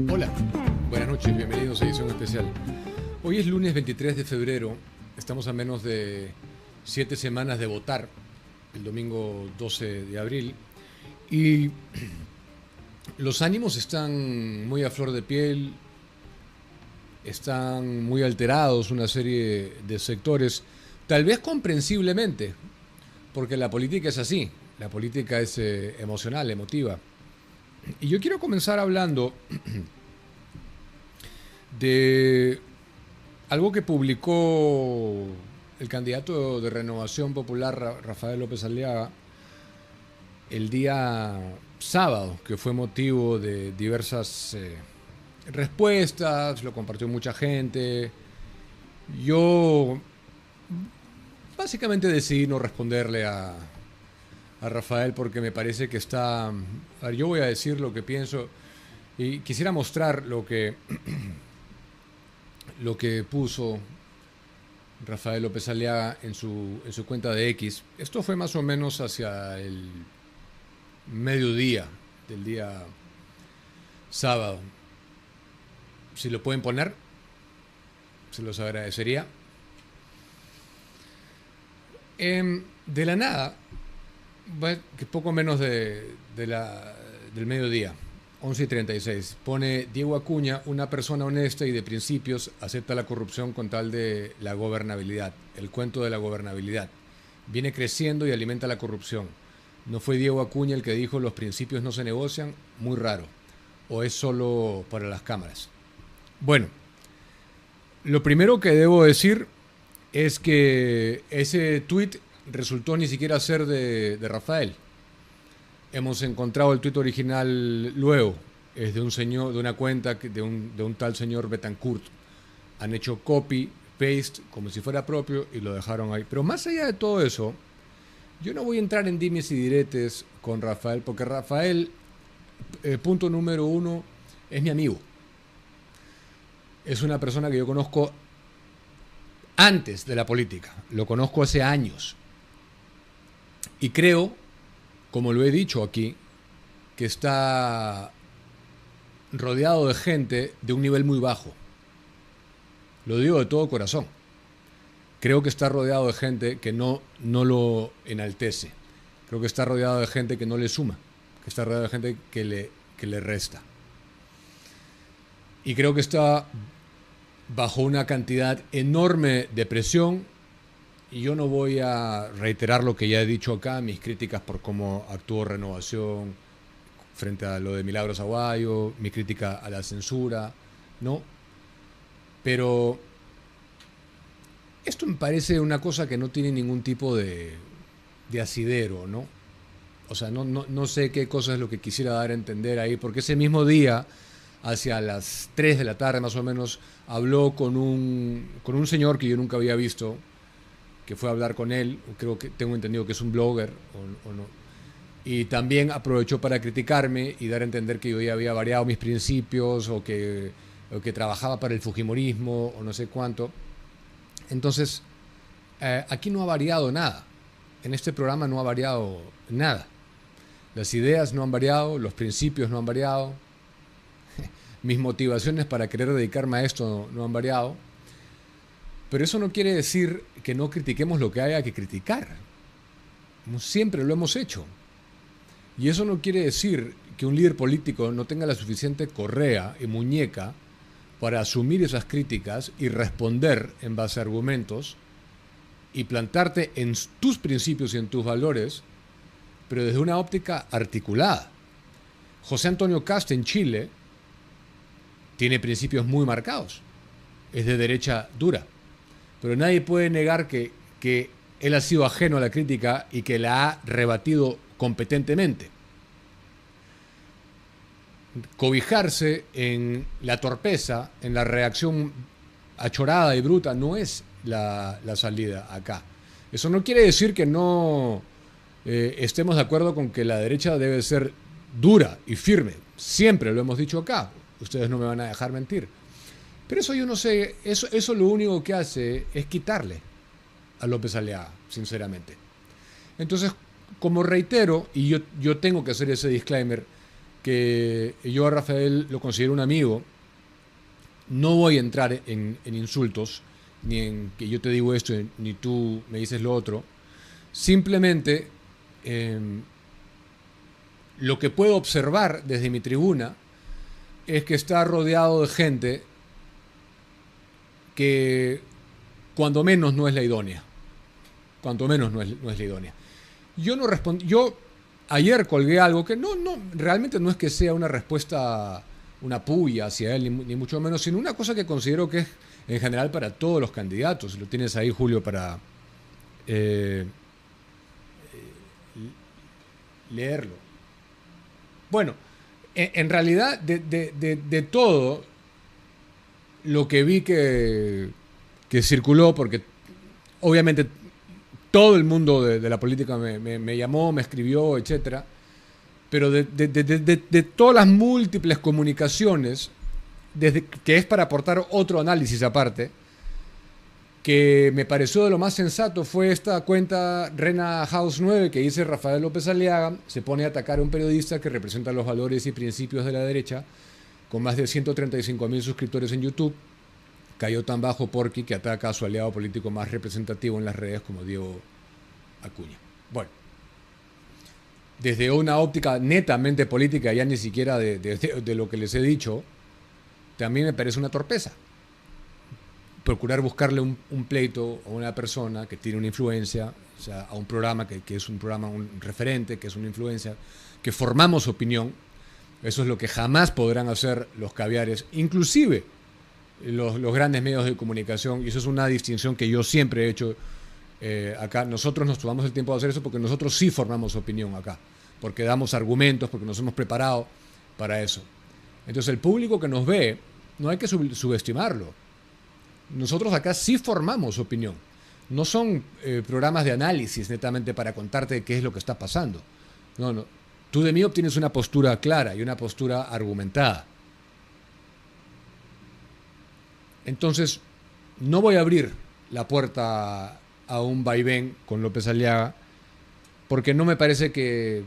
Hola, buenas noches, bienvenidos a edición especial. Hoy es lunes 23 de febrero, estamos a menos de 7 semanas de votar, el domingo 12 de abril, y los ánimos están muy a flor de piel, están muy alterados una serie de sectores, tal vez comprensiblemente, porque la política es así, la política es emocional, emotiva. Y yo quiero comenzar hablando de algo que publicó el candidato de Renovación Popular, Rafael López Aliaga, el día sábado, que fue motivo de diversas respuestas, lo compartió mucha gente. Yo básicamente decidí no responderle a Rafael porque me parece que está... A ver, yo voy a decir lo que pienso y quisiera mostrar lo que puso Rafael López Aliaga en su cuenta de X. Esto fue más o menos hacia el mediodía del día sábado. Si lo pueden poner, se los agradecería. De la nada, que poco menos del mediodía, 11:36, pone Diego Acuña, una persona honesta y de principios, acepta la corrupción con tal de la gobernabilidad. El cuento de la gobernabilidad. Viene creciendo y alimenta la corrupción. ¿No fue Diego Acuña el que dijo los principios no se negocian? Muy raro. ¿O es solo para las cámaras? Bueno, lo primero que debo decir es que ese tuit resultó ni siquiera ser de Rafael. Hemos encontrado el tuit original luego. Es de un señor, de una cuenta de un tal señor Betancourt. Han hecho copy, paste, como si fuera propio y lo dejaron ahí. Pero más allá de todo eso, yo no voy a entrar en dimes y diretes con Rafael, porque Rafael, punto número uno, es mi amigo. Es una persona que yo conozco antes de la política. Lo conozco hace años. Y creo, como lo he dicho aquí, que está rodeado de gente de un nivel muy bajo. Lo digo de todo corazón. Creo que está rodeado de gente que no lo enaltece. Creo que está rodeado de gente que no le suma. Que está rodeado de gente que le resta. Y creo que está bajo una cantidad enorme de presión. Y yo no voy a reiterar lo que ya he dicho acá, mis críticas por cómo actuó Renovación frente a lo de Milagros Aguayo, mi crítica a la censura, ¿no? Pero esto me parece una cosa que no tiene ningún tipo de asidero, ¿no? O sea, no sé qué cosa es lo que quisiera dar a entender ahí, porque ese mismo día, hacia las 3 de la tarde más o menos, habló con un señor que yo nunca había visto, que fue a hablar con él, creo que tengo entendido que es un blogger o no, y también aprovechó para criticarme y dar a entender que yo ya había variado mis principios o que trabajaba para el fujimorismo o no sé cuánto. Entonces, aquí no ha variado nada, en este programa no ha variado nada, las ideas no han variado, los principios no han variado, mis motivaciones para querer dedicarme a esto no han variado. Pero eso no quiere decir que no critiquemos lo que haya que criticar. Como siempre lo hemos hecho. Y eso no quiere decir que un líder político no tenga la suficiente correa y muñeca para asumir esas críticas y responder en base a argumentos y plantarte en tus principios y en tus valores, pero desde una óptica articulada. José Antonio Kast en Chile tiene principios muy marcados. Es de derecha dura. Pero nadie puede negar que él ha sido ajeno a la crítica y que la ha rebatido competentemente. Cobijarse en la torpeza, en la reacción achorada y bruta, no es la salida acá. Eso no quiere decir que no estemos de acuerdo con que la derecha debe ser dura y firme. Siempre lo hemos dicho acá. Ustedes no me van a dejar mentir. Pero eso yo no sé, eso lo único que hace es quitarle a López Aliaga, sinceramente. Entonces, como reitero, y yo tengo que hacer ese disclaimer, que yo a Rafael lo considero un amigo, no voy a entrar en insultos, ni en que yo te digo esto, ni tú me dices lo otro. Simplemente, lo que puedo observar desde mi tribuna es que está rodeado de gente que cuando menos no es la idónea. Cuando menos no es la idónea. Yo no respondí. Yo ayer colgué algo que realmente no es que sea una respuesta, una puya hacia él, ni mucho menos, sino una cosa que considero que es en general para todos los candidatos. Lo tienes ahí, Julio, para leerlo. Bueno, en realidad, de todo lo que vi que circuló, porque obviamente todo el mundo de la política me llamó, me escribió, etcétera, pero de todas las múltiples comunicaciones, que es para aportar otro análisis aparte, que me pareció de lo más sensato fue esta cuenta Rena House 9 que dice Rafael López Aliaga se pone a atacar a un periodista que representa los valores y principios de la derecha, con más de 135.000 suscriptores en YouTube. Cayó tan bajo Porky que ataca a su aliado político más representativo en las redes como Diego Acuña. Bueno, desde una óptica netamente política, ya ni siquiera de lo que les he dicho, también me parece una torpeza procurar buscarle un pleito a una persona que tiene una influencia, o sea, a un programa que es un programa, un referente, que es una influencia, que formamos opinión. Eso es lo que jamás podrán hacer los caviares, inclusive los grandes medios de comunicación, y eso es una distinción que yo siempre he hecho acá. Nosotros nos tomamos el tiempo de hacer eso porque nosotros sí formamos opinión acá, porque damos argumentos, porque nos hemos preparado para eso. Entonces el público que nos ve, no hay que subestimarlo. Nosotros acá sí formamos opinión. No son programas de análisis netamente para contarte qué es lo que está pasando. No. Tú de mí obtienes una postura clara y una postura argumentada. Entonces, no voy a abrir la puerta a un vaivén con López Aliaga, porque no me parece que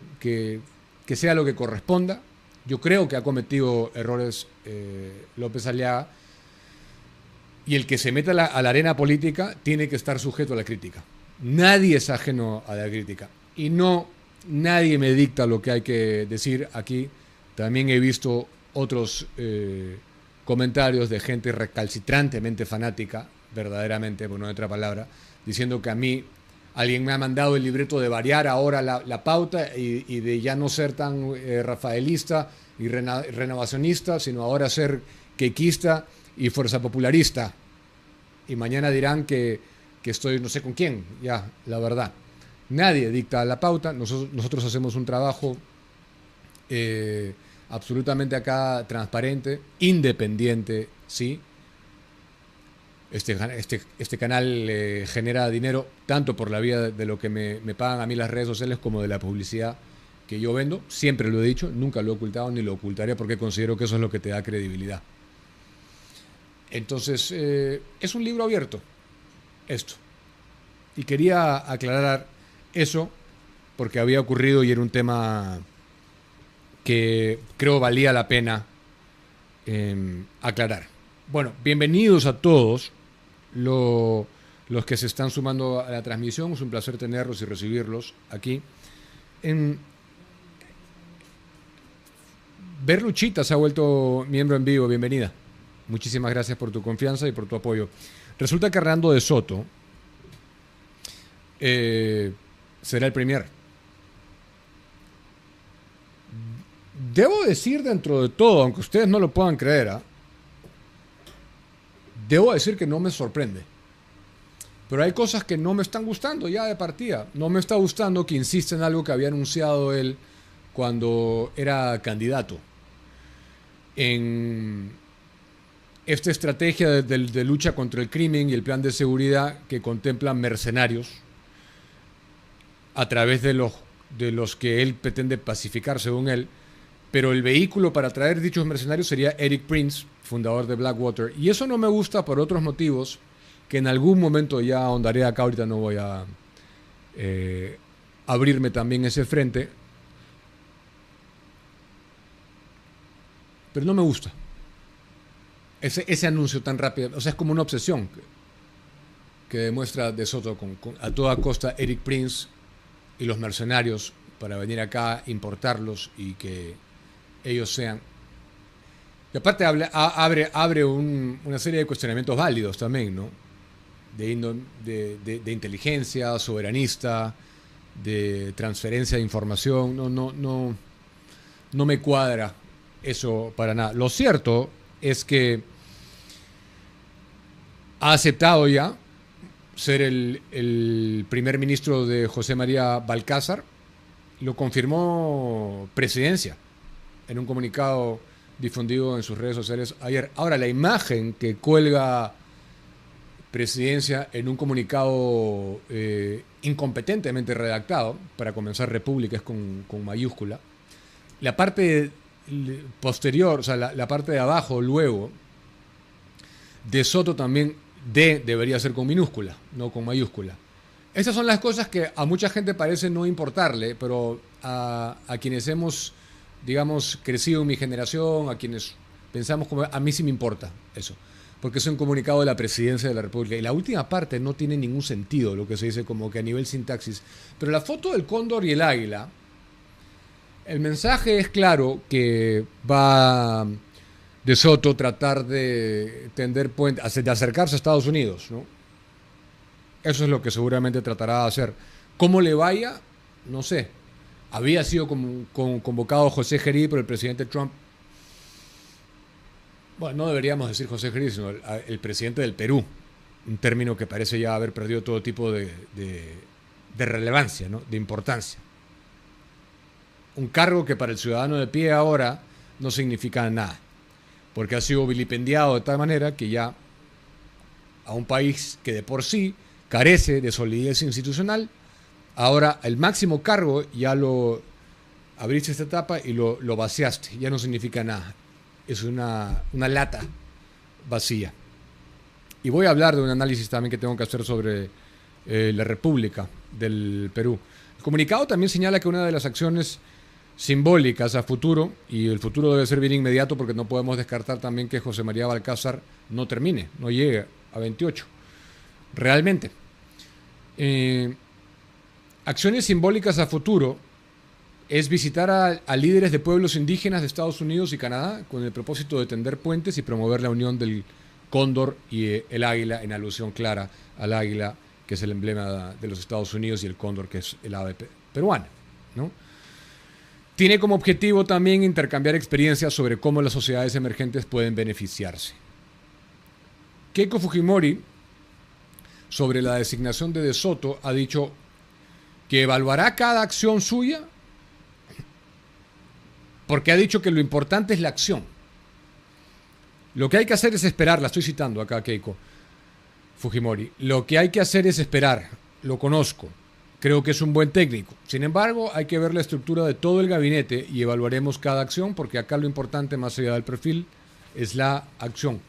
sea lo que corresponda. Yo creo que ha cometido errores López Aliaga, y el que se meta a la arena política tiene que estar sujeto a la crítica. Nadie es ajeno a la crítica. Y nadie me dicta lo que hay que decir aquí. También he visto otros comentarios de gente recalcitrantemente fanática, verdaderamente, por no hay otra palabra, diciendo que a mí alguien me ha mandado el libreto de variar ahora la pauta y de ya no ser tan rafaelista y renovacionista, sino ahora ser quequista y fuerza popularista. Y mañana dirán que estoy no sé con quién, ya, la verdad. Nadie dicta la pauta, nosotros hacemos un trabajo absolutamente acá transparente, independiente, sí. Este canal genera dinero tanto por la vía de lo que me pagan a mí las redes sociales como de la publicidad que yo vendo. Siempre lo he dicho, nunca lo he ocultado ni lo ocultaré porque considero que eso es lo que te da credibilidad. Entonces, es un libro abierto, esto. Y quería aclarar eso porque había ocurrido y era un tema que creo valía la pena aclarar. Bueno, bienvenidos a todos los que se están sumando a la transmisión. Es un placer tenerlos y recibirlos aquí. Berluchita se ha vuelto miembro en vivo, bienvenida. Muchísimas gracias por tu confianza y por tu apoyo. Resulta que Hernando de Soto será el premier. Debo decir, dentro de todo, aunque ustedes no lo puedan creer, debo decir que no me sorprende. Pero hay cosas que no me están gustando ya de partida. No me está gustando que insista en algo que había anunciado él cuando era candidato. En esta estrategia de lucha contra el crimen y el plan de seguridad que contempla mercenarios a través de los que él pretende pacificar, según él. Pero el vehículo para traer dichos mercenarios sería Eric Prince, fundador de Blackwater. Y eso no me gusta por otros motivos que en algún momento ya ahondaré acá. Ahorita no voy a abrirme también ese frente, pero no me gusta ese anuncio tan rápido. O sea, es como una obsesión que demuestra De Soto con a toda costa Eric Prince y los mercenarios para venir acá, importarlos y que ellos sean. Y aparte abre una serie de cuestionamientos válidos también, ¿no? De inteligencia, soberanista, de transferencia de información. No me cuadra eso para nada. Lo cierto es que ha aceptado ya ser el primer ministro de José María Balcázar. Lo confirmó Presidencia en un comunicado difundido en sus redes sociales ayer. Ahora, la imagen que cuelga Presidencia en un comunicado incompetentemente redactado, para comenzar República es con mayúscula, la parte posterior, o sea, la parte de abajo, luego, De Soto también, debería ser con minúscula, no con mayúscula. Esas son las cosas que a mucha gente parece no importarle, pero a quienes hemos, digamos, crecido en mi generación, a quienes pensamos como a mí sí me importa eso, porque es un comunicado de la Presidencia de la República. Y la última parte no tiene ningún sentido, lo que se dice como que a nivel sintaxis. Pero la foto del cóndor y el águila, el mensaje es claro que va De Soto tratar de tender puentes, de acercarse a Estados Unidos, ¿no? Eso es lo que seguramente tratará de hacer. ¿Cómo le vaya? No sé. Había sido convocado José Gerí por el presidente Trump. Bueno, no deberíamos decir José Gerí, sino el presidente del Perú. Un término que parece ya haber perdido todo tipo de relevancia, ¿no? De importancia. Un cargo que para el ciudadano de pie ahora no significa nada, porque ha sido vilipendiado de tal manera que ya a un país que de por sí carece de solidez institucional, ahora el máximo cargo ya lo abriste esta etapa y lo vaciaste, ya no significa nada, es una lata vacía. Y voy a hablar de un análisis también que tengo que hacer sobre la República del Perú. El comunicado también señala que una de las acciones simbólicas a futuro, y el futuro debe ser bien inmediato porque no podemos descartar también que José María Balcázar no termine, no llegue a 28. Realmente. Acciones simbólicas a futuro es visitar a líderes de pueblos indígenas de Estados Unidos y Canadá con el propósito de tender puentes y promover la unión del cóndor y el águila, en alusión clara al águila, que es el emblema de los Estados Unidos, y el cóndor, que es el ave peruana, ¿no? Tiene como objetivo también intercambiar experiencias sobre cómo las sociedades emergentes pueden beneficiarse. Keiko Fujimori, sobre la designación de Soto, ha dicho que evaluará cada acción suya, porque ha dicho que lo importante es la acción. Lo que hay que hacer es esperar, la estoy citando acá a Keiko Fujimori, lo que hay que hacer es esperar, lo conozco. Creo que es un buen técnico. Sin embargo, hay que ver la estructura de todo el gabinete y evaluaremos cada acción, porque acá lo importante, más allá del perfil, es la acción.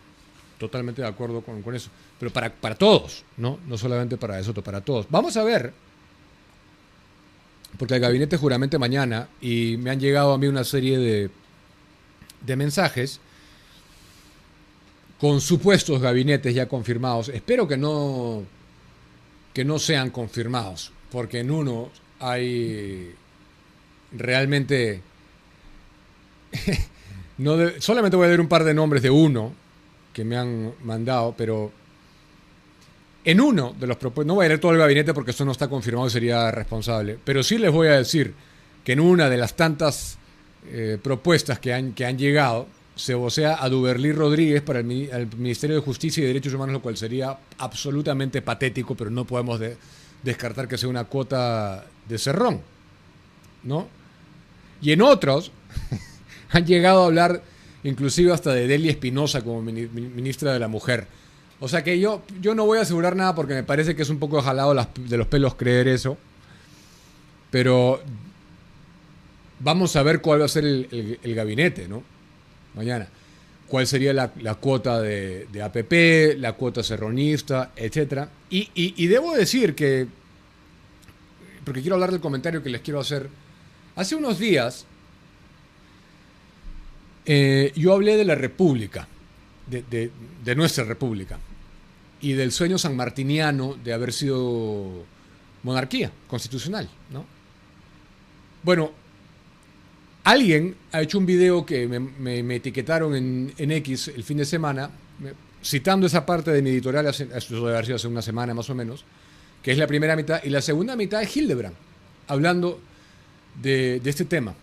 Totalmente de acuerdo con eso. Pero para todos, ¿no? No solamente para De Soto, para todos. Vamos a ver, porque el gabinete juramente mañana, y me han llegado a mí una serie de mensajes con supuestos gabinetes ya confirmados. Espero que no sean confirmados, porque en uno hay realmente solamente voy a leer un par de nombres de uno que me han mandado, pero en uno de los propuestos, no voy a leer todo el gabinete porque eso no está confirmado y sería responsable, pero sí les voy a decir que en una de las tantas propuestas que han llegado se vocea a Duberlí Rodríguez para el Ministerio de Justicia y Derechos Humanos, lo cual sería absolutamente patético, pero no podemos descartar que sea una cuota de Cerrón, ¿no? Y en otros han llegado a hablar inclusive hasta de Delia Espinosa como ministra de la Mujer. O sea que yo no voy a asegurar nada porque me parece que es un poco jalado de los pelos creer eso, pero vamos a ver cuál va a ser el gabinete, ¿no? Mañana. ¿Cuál sería la cuota de APP, la cuota serronista, etcétera? Y debo decir que porque quiero hablar del comentario que les quiero hacer. Hace unos días yo hablé de la República, de nuestra República, y del sueño sanmartiniano de haber sido monarquía constitucional, ¿no? Bueno, alguien ha hecho un video que me etiquetaron en X el fin de semana, citando esa parte de mi editorial, eso debe haber sido hace una semana más o menos, que es la primera mitad, y la segunda mitad es Hildebrand, hablando de este tema.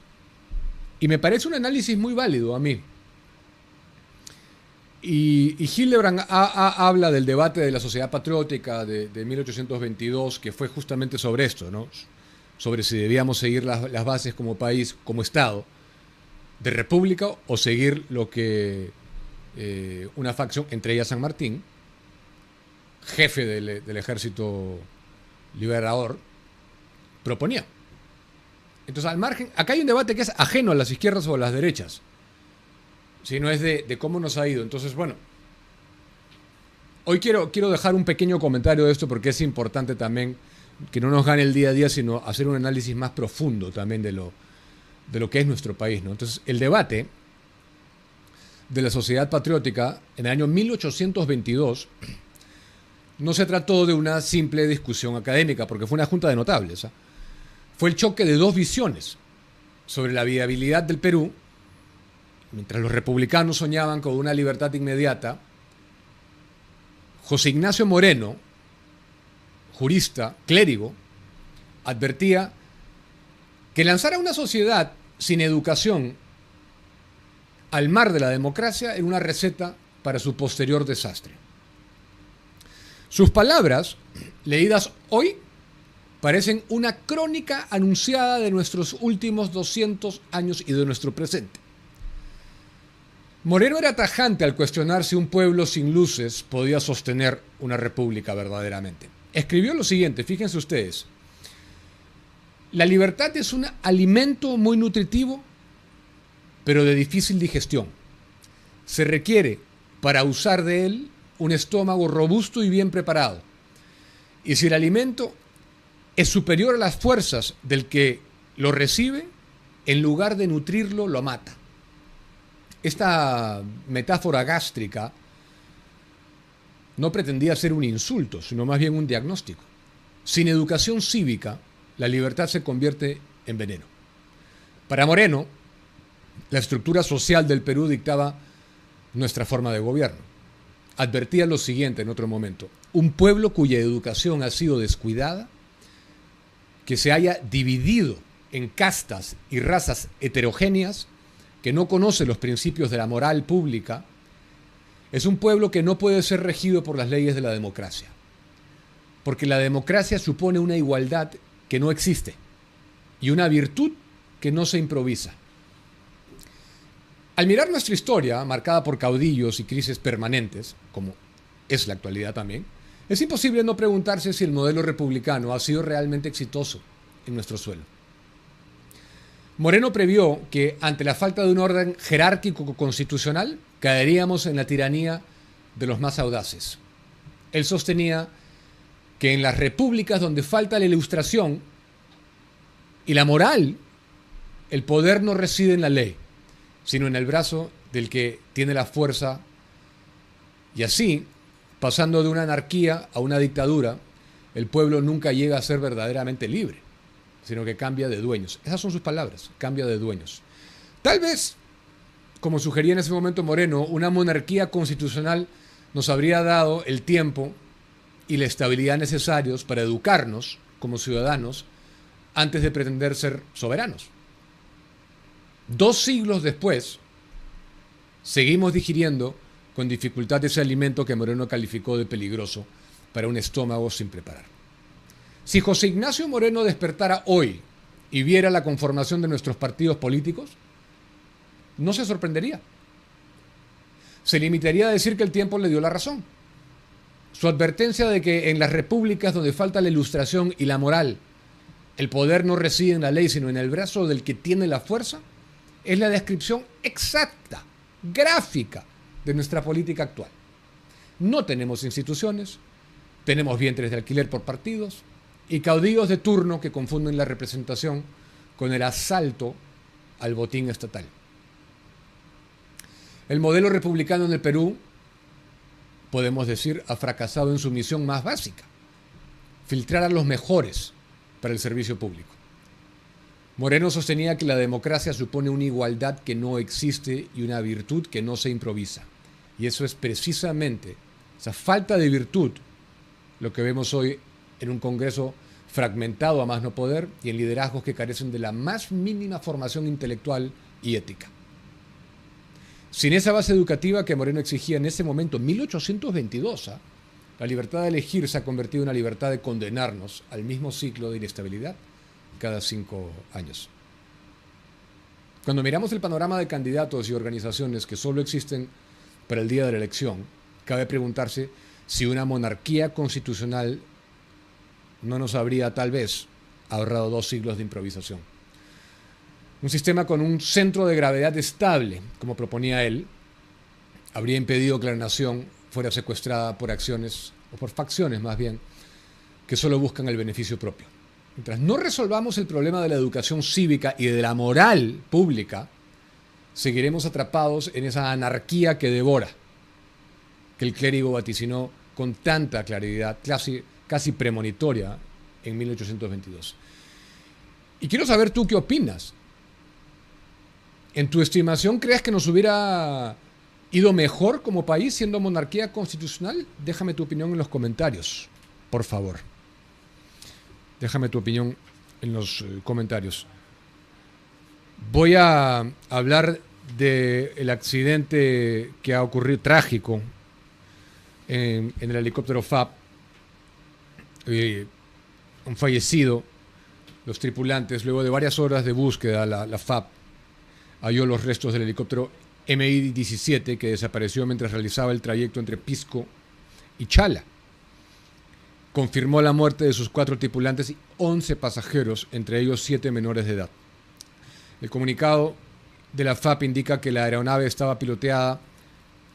Y me parece un análisis muy válido a mí. Y Hildebrand habla del debate de la sociedad patriótica de 1822, que fue justamente sobre esto, ¿no? Sobre si debíamos seguir las bases como país, como Estado, de república, o seguir lo que una facción, entre ellas San Martín, jefe del ejército liberador, proponía. Entonces, al margen, acá hay un debate que es ajeno a las izquierdas o a las derechas, sino es de cómo nos ha ido. Entonces, bueno, hoy quiero dejar un pequeño comentario de esto porque es importante también que no nos gane el día a día, sino hacer un análisis más profundo también de lo que es nuestro país, ¿no? Entonces, el debate de la sociedad patriótica en el año 1822 no se trató de una simple discusión académica, porque fue una junta de notables, ¿eh? Fue el choque de dos visiones sobre la viabilidad del Perú. Mientras los republicanos soñaban con una libertad inmediata, José Ignacio Moreno, jurista, clérigo, advertía que lanzar a una sociedad sin educación al mar de la democracia era una receta para su posterior desastre. Sus palabras, leídas hoy, parecen una crónica anunciada de nuestros últimos 200 años y de nuestro presente. Moreno era tajante al cuestionar si un pueblo sin luces podía sostener una república verdaderamente. Escribió lo siguiente, fíjense ustedes: la libertad es un alimento muy nutritivo, pero de difícil digestión. Se requiere, para usar de él, un estómago robusto y bien preparado. Y si el alimento es superior a las fuerzas del que lo recibe, en lugar de nutrirlo, lo mata. Esta metáfora gástrica no pretendía ser un insulto, sino más bien un diagnóstico. Sin educación cívica, la libertad se convierte en veneno. Para Moreno, la estructura social del Perú dictaba nuestra forma de gobierno. Advertía lo siguiente en otro momento: un pueblo cuya educación ha sido descuidada, que se haya dividido en castas y razas heterogéneas, que no conoce los principios de la moral pública, es un pueblo que no puede ser regido por las leyes de la democracia. Porque la democracia supone una igualdad que no existe y una virtud que no se improvisa. Al mirar nuestra historia, marcada por caudillos y crisis permanentes, como es la actualidad también, es imposible no preguntarse si el modelo republicano ha sido realmente exitoso en nuestro suelo. Moreno previó que, ante la falta de un orden jerárquico constitucional, caeríamos en la tiranía de los más audaces. Él sostenía que en las repúblicas donde falta la ilustración y la moral, el poder no reside en la ley, sino en el brazo del que tiene la fuerza, y así, pasando de una anarquía a una dictadura, el pueblo nunca llega a ser verdaderamente libre, sino que cambia de dueños. Esas son sus palabras: cambia de dueños. Tal vez, como sugería en ese momento Moreno, una monarquía constitucional nos habría dado el tiempo y la estabilidad necesarios para educarnos como ciudadanos antes de pretender ser soberanos. 2 siglos después, seguimos digiriendo con dificultad ese alimento que Moreno calificó de peligroso para un estómago sin preparar. Si José Ignacio Moreno despertara hoy y viera la conformación de nuestros partidos políticos, no se sorprendería. Se limitaría a decir que el tiempo le dio la razón. Su advertencia de que en las repúblicas donde falta la ilustración y la moral, el poder no reside en la ley, sino en el brazo del que tiene la fuerza, es la descripción exacta, gráfica, de nuestra política actual. No tenemos instituciones, tenemos vientres de alquiler por partidos, y caudillos de turno que confunden la representación con el asalto al botín estatal. El modelo republicano en el Perú, podemos decir, ha fracasado en su misión más básica: filtrar a los mejores para el servicio público. Moreno sostenía que la democracia supone una igualdad que no existe y una virtud que no se improvisa. Y eso es precisamente esa falta de virtud lo que vemos hoy en un Congreso fragmentado a más no poder y en liderazgos que carecen de la más mínima formación intelectual y ética. Sin esa base educativa que Moreno exigía en ese momento, 1822, la libertad de elegir se ha convertido en una libertad de condenarnos al mismo ciclo de inestabilidad cada 5 años. Cuando miramos el panorama de candidatos y organizaciones que solo existen para el día de la elección, cabe preguntarse si una monarquía constitucional no nos habría tal vez ahorrado 2 siglos de improvisación. Un sistema con un centro de gravedad estable, como proponía él, habría impedido que la nación fuera secuestrada por acciones, o por facciones más bien, que solo buscan el beneficio propio. Mientras no resolvamos el problema de la educación cívica y de la moral pública, seguiremos atrapados en esa anarquía que devora, que el clérigo vaticinó con tanta claridad, casi premonitoria, en 1822. Y quiero saber tú qué opinas. ¿En tu estimación crees que nos hubiera ido mejor como país siendo monarquía constitucional? Déjame tu opinión en los comentarios, por favor. Déjame tu opinión en los comentarios. Voy a hablar del accidente que ha ocurrido trágico en el helicóptero FAB. Un fallecido, los tripulantes, luego de varias horas de búsqueda, la FAB halló los restos del helicóptero MI-17 que desapareció mientras realizaba el trayecto entre Pisco y Chala. Confirmó la muerte de sus 4 tripulantes y 11 pasajeros, entre ellos 7 menores de edad. El comunicado de la FAB indica que la aeronave estaba piloteada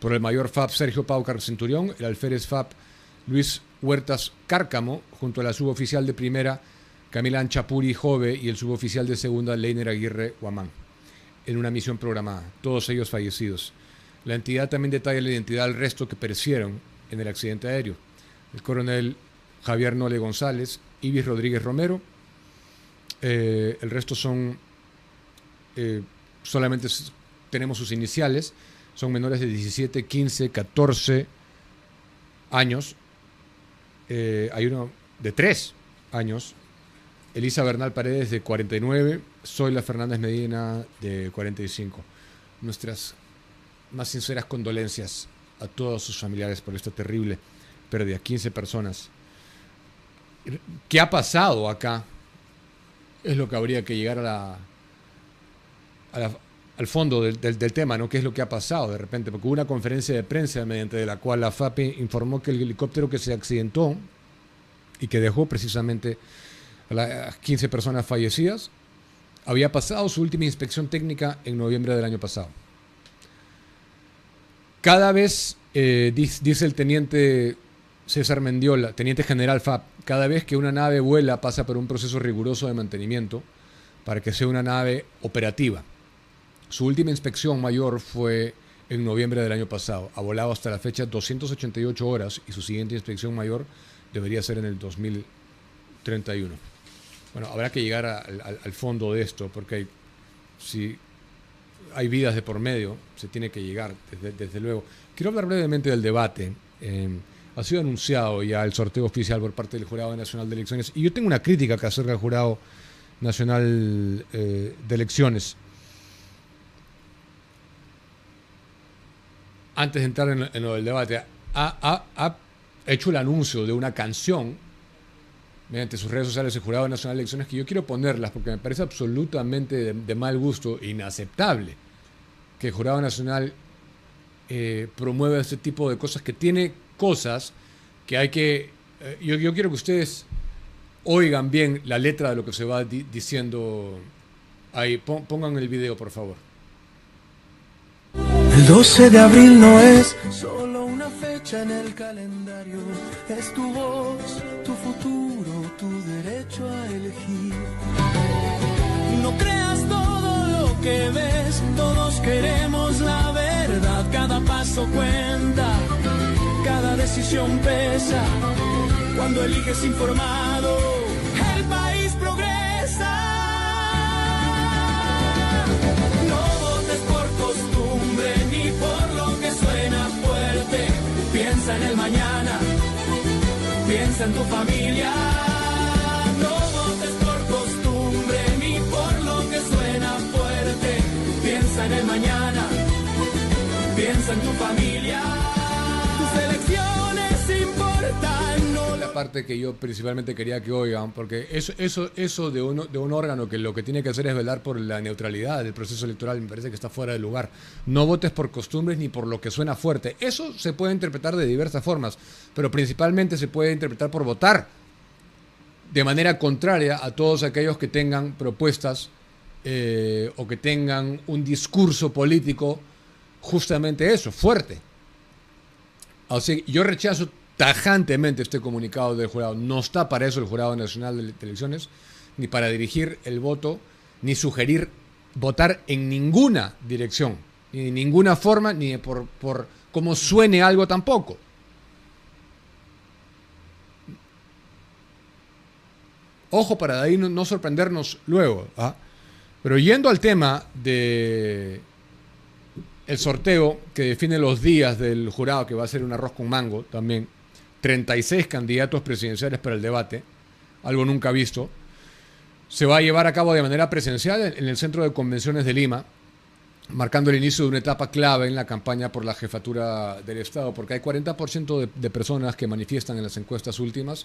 por el mayor FAB Sergio Paucar Centurión, el alférez FAB Luis Huertas Cárcamo, junto a la suboficial de primera Camila Anchapuri Jove y el suboficial de segunda Leiner Aguirre Huamán, en una misión programada, todos ellos fallecidos. La entidad también detalla la identidad del resto que perecieron en el accidente aéreo: el coronel Javier Nole González, Ibis Rodríguez Romero. El resto son, solamente tenemos sus iniciales, son menores de 17, 15, 14 años. Hay uno de 3 años, Elisa Bernal Paredes de 49, Zoila Fernández Medina de 45. Nuestras más sinceras condolencias a todos sus familiares por esta terrible pérdida. 15 personas. ¿Qué ha pasado acá? Es lo que habría que llegar al fondo del tema, ¿no? ¿Qué es lo que ha pasado de repente? Porque hubo una conferencia de prensa mediante la cual la FAPE informó que el helicóptero que se accidentó y que dejó precisamente a las 15 personas fallecidas había pasado su última inspección técnica en noviembre del año pasado. Cada vez, dice el teniente César Mendiola, teniente general FAB, cada vez que una nave vuela pasa por un proceso riguroso de mantenimiento para que sea una nave operativa. Su última inspección mayor fue en noviembre del año pasado. Ha volado hasta la fecha 288 horas y su siguiente inspección mayor debería ser en el 2031. Bueno, habrá que llegar al fondo de esto, porque si hay vidas de por medio, se tiene que llegar, desde luego. Quiero hablar brevemente del debate. Ha sido anunciado ya el sorteo oficial por parte del Jurado Nacional de Elecciones, y yo tengo una crítica que hacerle al Jurado Nacional de Elecciones. Antes de entrar en lo del debate, ha hecho el anuncio de una canción mediante sus redes sociales el Jurado Nacional de Elecciones, que yo quiero ponerlas porque me parece absolutamente de mal gusto, inaceptable que el Jurado Nacional promueva este tipo de cosas, que tiene cosas que hay que... yo quiero que ustedes oigan bien la letra de lo que se va diciendo ahí. Pongan el video, por favor. El 12 de abril no es solo una fecha en el calendario, es tu voz, tu futuro, tu derecho a elegir. No creas todo lo que ves, todos queremos la verdad. Cada paso cuenta, cada decisión pesa. Cuando eliges informado, el país progresa. No votes por costumbre ni por lo que suena fuerte. Piensa en el mañana, piensa en tu familia. No votes por costumbre ni por lo que suena fuerte. Piensa en el mañana, piensa en tu familia. Tus elecciones importan. No La parte que yo principalmente quería que oigan, porque eso de un órgano que lo que tiene que hacer es velar por la neutralidad del proceso electoral, me parece que está fuera de lugar. No votes por costumbres ni por lo que suena fuerte. Eso se puede interpretar de diversas formas, pero principalmente se puede interpretar por votar de manera contraria a todos aquellos que tengan propuestas o que tengan un discurso político justamente eso, fuerte. Así que yo rechazo tajantemente este comunicado del jurado. No está para eso el Jurado Nacional de Elecciones, ni para dirigir el voto, ni sugerir votar en ninguna dirección, ni de ninguna forma, ni por cómo suene algo tampoco. Ojo para de ahí no sorprendernos luego, ¿ah? Pero yendo al tema de el sorteo que define los días del jurado, que va a ser un arroz con mango también, 36 candidatos presidenciales para el debate, algo nunca visto, se va a llevar a cabo de manera presencial en el Centro de Convenciones de Lima, marcando el inicio de una etapa clave en la campaña por la jefatura del Estado, porque hay 40% de personas que manifiestan en las encuestas últimas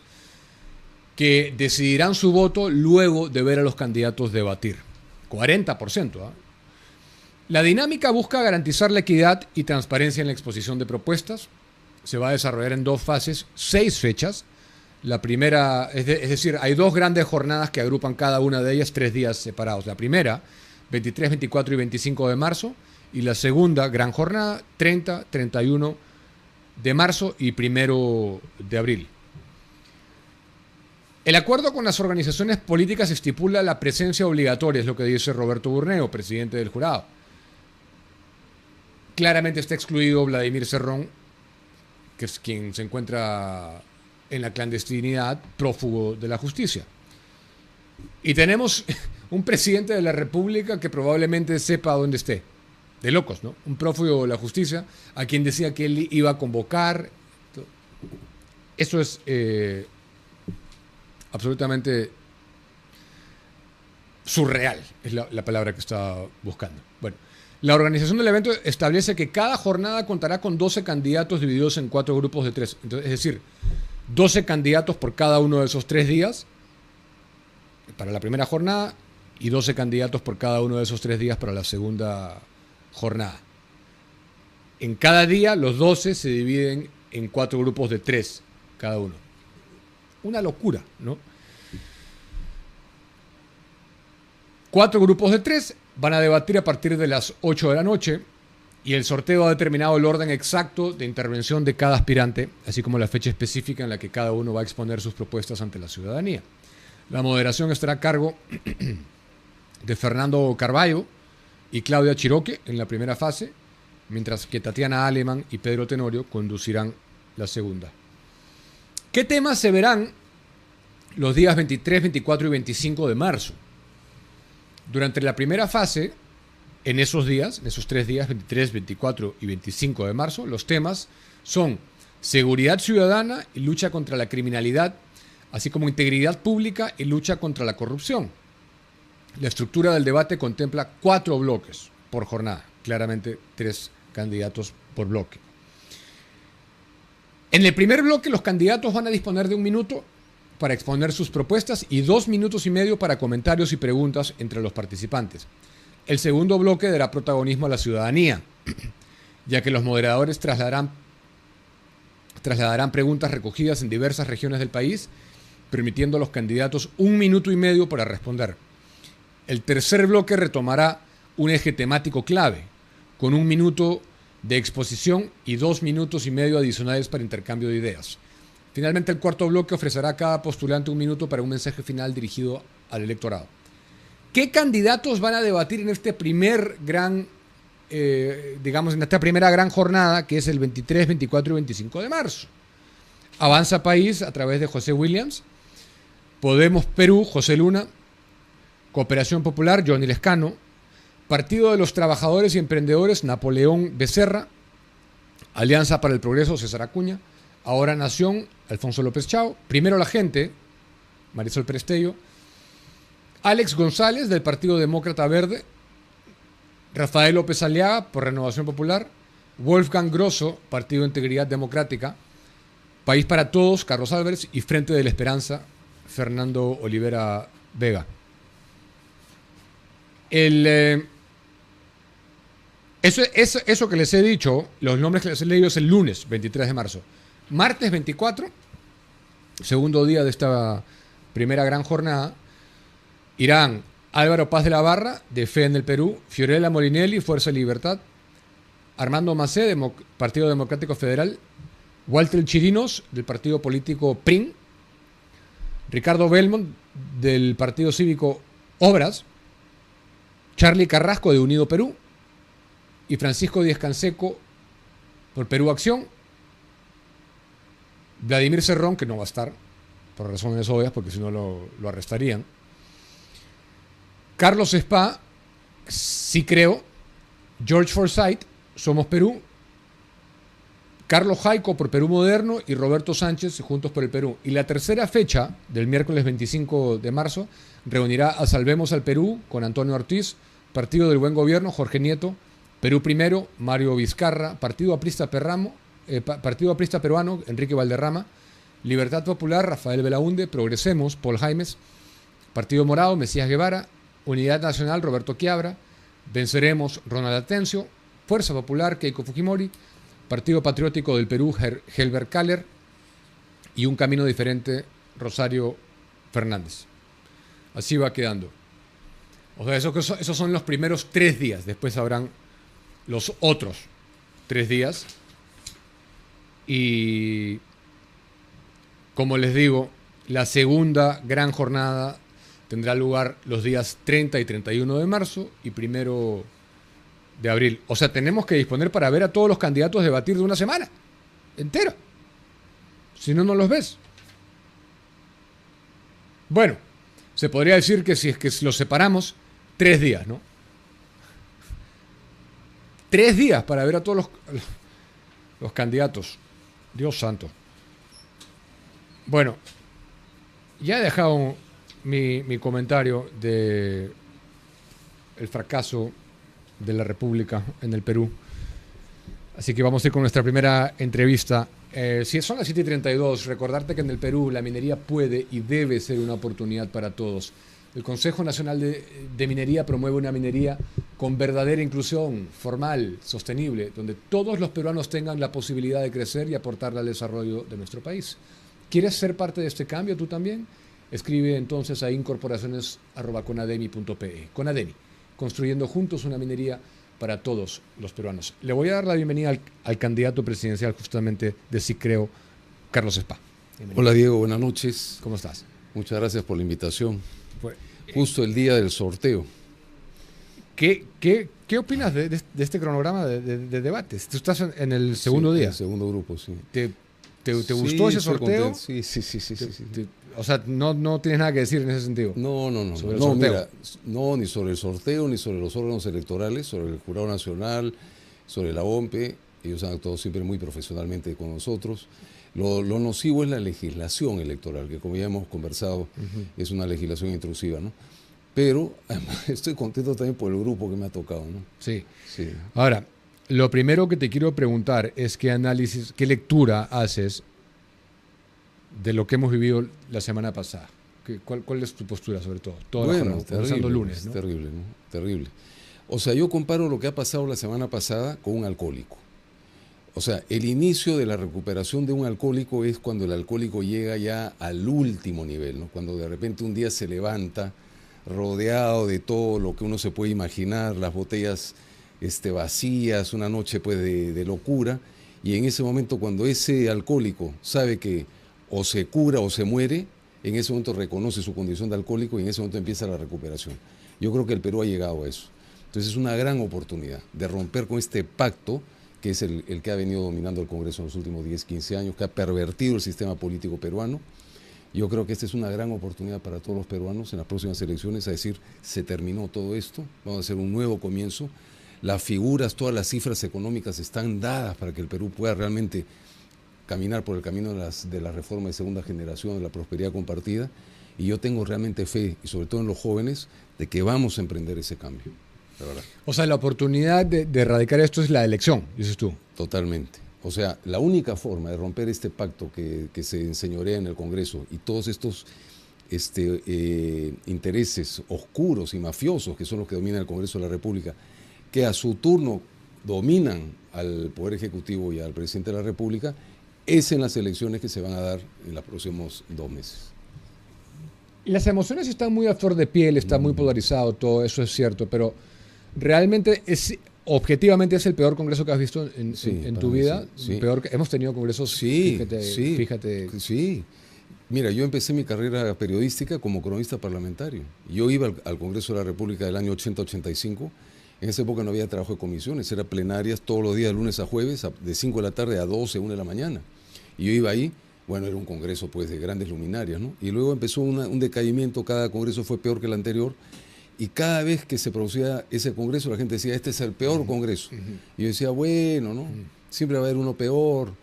que decidirán su voto luego de ver a los candidatos debatir. 40%, ¿eh? La dinámica busca garantizar la equidad y transparencia en la exposición de propuestas. Se va a desarrollar en 2 fases, 6 fechas. La primera, es decir, hay 2 grandes jornadas que agrupan cada una de ellas 3 días separados. La primera, 23, 24 y 25 de marzo. Y la segunda gran jornada, 30, 31 de marzo y 1 de abril. El acuerdo con las organizaciones políticas estipula la presencia obligatoria, es lo que dice Roberto Burneo, presidente del jurado. Claramente está excluido Vladimir Cerrón, que es quien se encuentra en la clandestinidad, prófugo de la justicia. Y tenemos un presidente de la República que probablemente sepa dónde esté. De locos, ¿no? Un prófugo de la justicia, a quien decía que él iba a convocar. Eso es absolutamente surreal, es la palabra que estaba buscando. Bueno, la organización del evento establece que cada jornada contará con 12 candidatos divididos en 4 grupos de 3. Entonces, es decir, 12 candidatos por cada uno de esos 3 días para la primera jornada y 12 candidatos por cada uno de esos 3 días para la segunda jornada. En cada día los 12 se dividen en 4 grupos de 3 cada uno. Una locura, ¿no? 4 grupos de 3 van a debatir a partir de las 8 de la noche y el sorteo ha determinado el orden exacto de intervención de cada aspirante, así como la fecha específica en la que cada uno va a exponer sus propuestas ante la ciudadanía. La moderación estará a cargo de Fernando Carballo y Claudia Chiroque en la primera fase, mientras que Tatiana Aleman y Pedro Tenorio conducirán la segunda. ¿Qué temas se verán los días 23, 24 y 25 de marzo? Durante la primera fase, en esos días, en esos 3 días, 23, 24 y 25 de marzo, los temas son seguridad ciudadana y lucha contra la criminalidad, así como integridad pública y lucha contra la corrupción. La estructura del debate contempla 4 bloques por jornada, claramente 3 candidatos por bloque. En el primer bloque, los candidatos van a disponer de 1 minuto para exponer sus propuestas y 2 minutos y medio para comentarios y preguntas entre los participantes. El segundo bloque dará protagonismo a la ciudadanía, ya que los moderadores trasladarán preguntas recogidas en diversas regiones del país, permitiendo a los candidatos 1 minuto y medio para responder. El tercer bloque retomará un eje temático clave, con 1 minuto de exposición y 2 minutos y medio adicionales para intercambio de ideas. Finalmente, el cuarto bloque ofrecerá a cada postulante un minuto para un mensaje final dirigido al electorado. ¿Qué candidatos van a debatir en este primer gran, en esta primera gran jornada, que es el 23, 24 y 25 de marzo? Avanza País, a través de José Williams. Podemos Perú, José Luna. Cooperación Popular, Johnny Lescano. Partido de los Trabajadores y Emprendedores, Napoleón Becerra. Alianza para el Progreso, César Acuña. Ahora Nación, Alfonso López Chao. Primero la Gente, Marisol Prestello. Alex González, del Partido Demócrata Verde. Rafael López Aliaga, por Renovación Popular. Wolfgang Grosso, Partido de Integridad Democrática. País para Todos, Carlos Álvarez. Y Frente de la Esperanza, Fernando Olivera Vega. Eso que les he dicho, los nombres que les he leído, es el lunes 23 de marzo. Martes 24, segundo día de esta primera gran jornada, irán Álvaro Paz de la Barra, de Fe en el Perú, Fiorella Molinelli, Fuerza y Libertad, Armando Macé, Partido Democrático Federal, Walter Chirinos, del partido político PRIN, Ricardo Belmont, del Partido Cívico Obras, Charlie Carrasco, de Unido Perú, y Francisco Díaz Canseco, por Perú Acción, Vladimir Cerrón, que no va a estar, por razones obvias, porque si no lo arrestarían, Carlos Spa, Sí Creo, George Forsyth, Somos Perú, Carlos Jaico, por Perú Moderno, y Roberto Sánchez, Juntos por el Perú. Y la tercera fecha, del miércoles 25 de marzo, reunirá a Salvemos al Perú, con Antonio Ortiz, Partido del Buen Gobierno, Jorge Nieto, Perú Primero, Mario Vizcarra, Partido Aprista Peruano, Enrique Valderrama, Libertad Popular, Rafael Belaunde, Progresemos, Paul Jaimes, Partido Morado, Mesías Guevara, Unidad Nacional, Roberto Quiabra, Venceremos, Ronald Atencio, Fuerza Popular, Keiko Fujimori, Partido Patriótico del Perú, Helbert Kaller, y Un Camino Diferente, Rosario Fernández. Así va quedando. O sea, esos son los primeros 3 días. Después habrán los otros 3 días. Y, como les digo, la segunda gran jornada tendrá lugar los días 30 y 31 de marzo y 1 de abril. O sea, tenemos que disponer para ver a todos los candidatos debatir de una semana entera. Si no, no los ves. Bueno, se podría decir que si es que los separamos, 3 días, ¿no? 3 días para ver a todos los candidatos. Dios santo. Bueno, ya he dejado mi comentario de el fracaso de la República en el Perú. Así que vamos a ir con nuestra primera entrevista. Si son las 7:32, recordarte que en el Perú la minería puede y debe ser una oportunidad para todos. El Consejo Nacional de Minería promueve una minería con verdadera inclusión, formal, sostenible, donde todos los peruanos tengan la posibilidad de crecer y aportar al desarrollo de nuestro país. ¿Quieres ser parte de este cambio tú también? Escribe entonces a incorporaciones@conademi.pe. Conademi, construyendo juntos una minería para todos los peruanos. Le voy a dar la bienvenida al candidato presidencial justamente de Sí Creo, Carlos Spa. Bienvenido. Hola Diego, buenas noches. ¿Cómo estás? Muchas gracias por la invitación. Pues, Justo el día del sorteo. ¿Qué opinas de este cronograma de debates? Tú estás en el segundo día. En el segundo grupo, sí. ¿Te gustó ese sorteo? Sí. O sea, no tienes nada que decir en ese sentido. No. Sobre el sorteo. Mira, ni sobre el sorteo, ni sobre los órganos electorales, sobre el Jurado Nacional, sobre la OMPE. Ellos han actuado siempre muy profesionalmente con nosotros. Lo nocivo es la legislación electoral, que como ya hemos conversado, es una legislación intrusiva, ¿no? Pero además, estoy contento también por el grupo que me ha tocado, ¿no? Sí. Ahora, lo primero que te quiero preguntar es qué lectura haces de lo que hemos vivido la semana pasada. ¿Cuál es tu postura sobre todo? Bueno, terrible, lunes, ¿no? Terrible, ¿no? Terrible. O sea, yo comparo lo que ha pasado la semana pasada con un alcohólico. O sea, el inicio de la recuperación de un alcohólico es cuando el alcohólico llega ya al último nivel, ¿no? Cuando de repente un día se levanta rodeado de todo lo que uno se puede imaginar, las botellas vacías, una noche pues de locura, y en ese momento cuando ese alcohólico sabe que o se cura o se muere, en ese momento reconoce su condición de alcohólico y en ese momento empieza la recuperación. Yo creo que el Perú ha llegado a eso. Entonces es una gran oportunidad de romper con este pacto que es el que ha venido dominando el Congreso en los últimos 10, 15 años, que ha pervertido el sistema político peruano. Yo creo que esta es una gran oportunidad para todos los peruanos en las próximas elecciones, a decir, se terminó todo esto, vamos a hacer un nuevo comienzo. Las figuras, todas las cifras económicas están dadas para que el Perú pueda realmente caminar por el camino de la reforma de segunda generación, de la prosperidad compartida, y yo tengo realmente fe, y sobre todo en los jóvenes, de que vamos a emprender ese cambio, la verdad. O sea, la oportunidad de erradicar esto es la elección, dices tú. Totalmente. O sea, la única forma de romper este pacto que se enseñorea en el Congreso y todos estos intereses oscuros y mafiosos que son los que dominan el Congreso de la República, que a su turno dominan al Poder Ejecutivo y al Presidente de la República, es en las elecciones que se van a dar en los próximos 2 meses. Las emociones están muy a flor de piel, está muy polarizado, todo eso es cierto, pero realmente objetivamente es el peor congreso que has visto en tu vida. Sí. Peor hemos tenido congresos, fíjate. Sí. Mira, yo empecé mi carrera periodística como cronista parlamentario. Yo iba al Congreso de la República del año 80-85. En esa época no había trabajo de comisiones, eran plenarias todos los días, de lunes a jueves, de 5 de la tarde a 12, 1 de la mañana. Y yo iba ahí, bueno, era un congreso pues de grandes luminarias, ¿no? Y luego empezó un decaimiento, cada congreso fue peor que el anterior, y cada vez que se producía ese congreso la gente decía, este es el peor congreso. Y yo decía, bueno, ¿no? Siempre va a haber uno peor.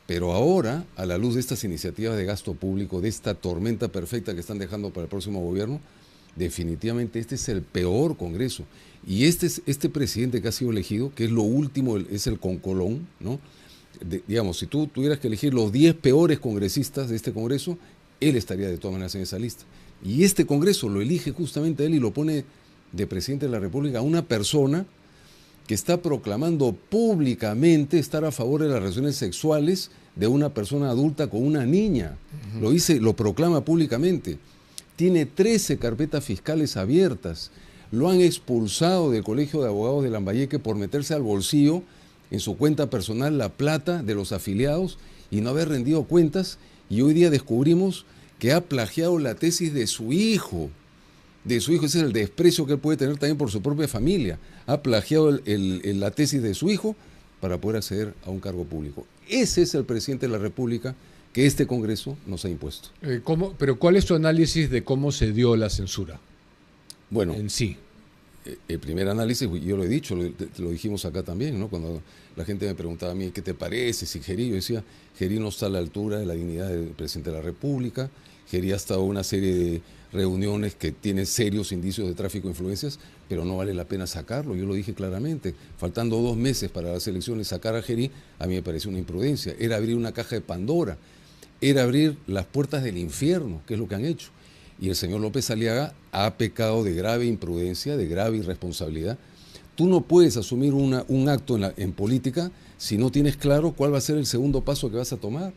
Pero ahora, a la luz de estas iniciativas de gasto público, de esta tormenta perfecta que están dejando para el próximo gobierno, definitivamente este es el peor congreso. Y este presidente que ha sido elegido, que es lo último, es el concolón, ¿no? Digamos, si tú tuvieras que elegir los 10 peores congresistas de este congreso, él estaría de todas maneras en esa lista. Y este congreso lo elige justamente él y lo pone de presidente de la República a una persona que está proclamando públicamente estar a favor de las relaciones sexuales de una persona adulta con una niña. Lo proclama públicamente. Tiene 13 carpetas fiscales abiertas. Lo han expulsado del Colegio de Abogados de Lambayeque por meterse al bolsillo en su cuenta personal la plata de los afiliados y no haber rendido cuentas. Y hoy día descubrimos que ha plagiado la tesis de su hijo. Ese es el desprecio que él puede tener también por su propia familia. Ha plagiado la tesis de su hijo para poder acceder a un cargo público. Ese es el presidente de la República que este Congreso nos ha impuesto. Pero ¿cuál es tu análisis de cómo se dio la censura? Bueno, en sí. El primer análisis, yo lo he dicho, lo dijimos acá también, ¿no? Cuando la gente me preguntaba a mí, ¿qué te parece? Si Gerí, yo decía, Gerí no está a la altura de la dignidad del presidente de la República. Gerí ha estado en una serie de reuniones que tienen serios indicios de tráfico de influencias, pero no vale la pena sacarlo, yo lo dije claramente. Faltando 2 meses para las elecciones, sacar a Gerí, a mí me pareció una imprudencia. Era abrir una caja de Pandora, era abrir las puertas del infierno, que es lo que han hecho. Y el señor López Aliaga ha pecado de grave imprudencia, de grave irresponsabilidad. Tú no puedes asumir un acto en política si no tienes claro cuál va a ser el segundo paso que vas a tomar.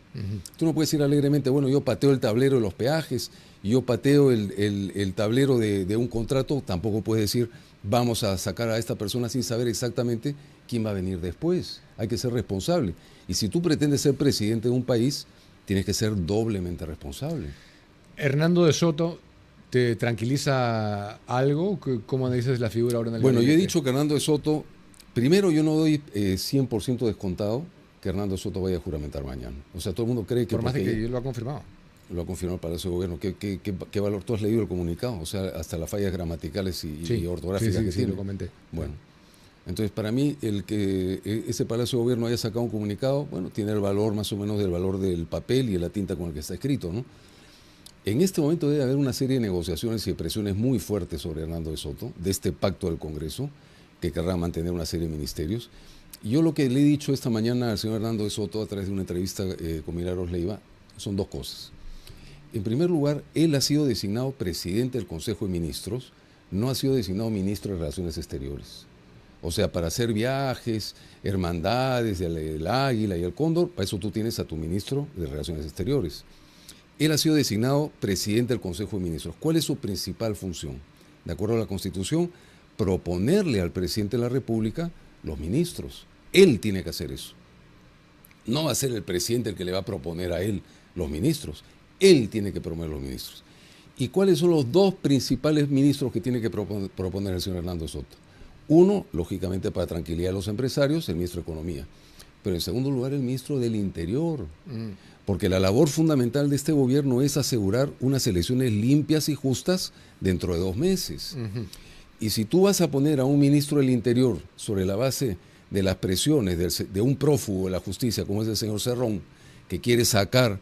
Tú no puedes ir alegremente, bueno, yo pateo el tablero de los peajes, yo pateo el tablero de un contrato. Tampoco puedes decir, vamos a sacar a esta persona sin saber exactamente quién va a venir después. Hay que ser responsable. Y si tú pretendes ser presidente de un país, tienes que ser doblemente responsable. Hernando de Soto, ¿te tranquiliza algo? ¿Cómo analizas la figura ahora en el Bueno, yo he dicho que Hernando de Soto, primero yo no doy 100% descontado que Hernando de Soto vaya a juramentar mañana. O sea, todo el mundo cree que... Por más de que él lo ha confirmado. Lo ha confirmado el Palacio de Gobierno. ¿Qué valor? Tú has leído el comunicado, o sea, hasta las fallas gramaticales y ortográficas que tiene. Sí, lo comenté. Bueno, entonces para mí el que ese Palacio de Gobierno haya sacado un comunicado, bueno, tiene el valor más o menos del valor del papel y de la tinta con el que está escrito, ¿no? En este momento debe haber una serie de negociaciones y presiones muy fuertes sobre Hernando de Soto, de este pacto del Congreso, que querrá mantener una serie de ministerios. Y yo lo que le he dicho esta mañana al señor Hernando de Soto a través de una entrevista con Milagros Leiva son 2 cosas. En primer lugar, él ha sido designado presidente del Consejo de Ministros, no ha sido designado ministro de Relaciones Exteriores. O sea, para hacer viajes, hermandades del Águila y el Cóndor, para eso tú tienes a tu ministro de Relaciones Exteriores. Él ha sido designado presidente del Consejo de Ministros. ¿Cuál es su principal función? De acuerdo a la Constitución, proponerle al presidente de la República los ministros. Él tiene que hacer eso. No va a ser el presidente el que le va a proponer a él los ministros. Él tiene que proponer los ministros. ¿Y cuáles son los dos principales ministros que tiene que proponer el señor Hernando Soto? Uno, lógicamente, para tranquilidad de los empresarios, el ministro de Economía. Pero en segundo lugar, el ministro del Interior. Porque la labor fundamental de este gobierno es asegurar unas elecciones limpias y justas dentro de 2 meses. Y si tú vas a poner a un ministro del Interior sobre la base de las presiones de un prófugo de la justicia, como es el señor Cerrón, que quiere sacar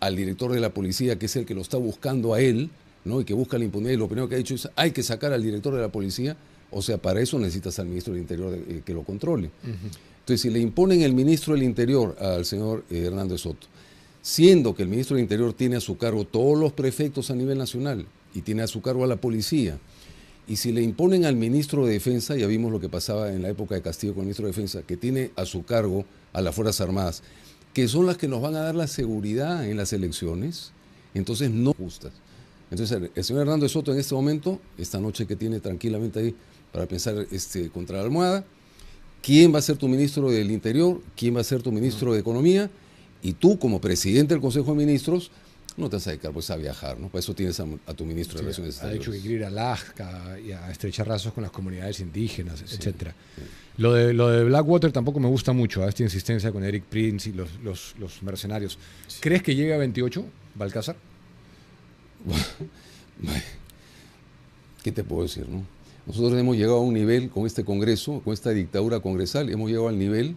al director de la policía, que es el que lo está buscando a él, ¿no? Y que busca la impunidad, y lo primero que ha dicho es, hay que sacar al director de la policía, o sea, para eso necesitas al ministro del Interior que lo controle. Entonces, si le imponen el ministro del Interior al señor Hernando Soto, siendo que el ministro del Interior tiene a su cargo todos los prefectos a nivel nacional y tiene a su cargo a la policía, y si le imponen al ministro de Defensa, ya vimos lo que pasaba en la época de Castillo con el ministro de Defensa, que tiene a su cargo a las Fuerzas Armadas, que son las que nos van a dar la seguridad en las elecciones, entonces no justas. Entonces el señor Hernando Soto en este momento, esta noche que tiene tranquilamente ahí para pensar contra la almohada, ¿quién va a ser tu ministro del Interior? ¿Quién va a ser tu ministro de Economía? Y tú, como presidente del Consejo de Ministros, no te vas a dedicar pues a viajar, ¿no? Para eso tienes a tu ministro de Relaciones Exteriores. Ha dicho que quiere ir a Alaska y a estrechar lazos con las comunidades indígenas, Sí, etcétera. sí. Lo de Blackwater tampoco me gusta mucho, esta insistencia con Eric Prince y los mercenarios. ¿Crees que llega a 28, Balcázar? ¿Qué te puedo decir, no? Nosotros hemos llegado a un nivel con este Congreso, con esta dictadura congresal, hemos llegado al nivel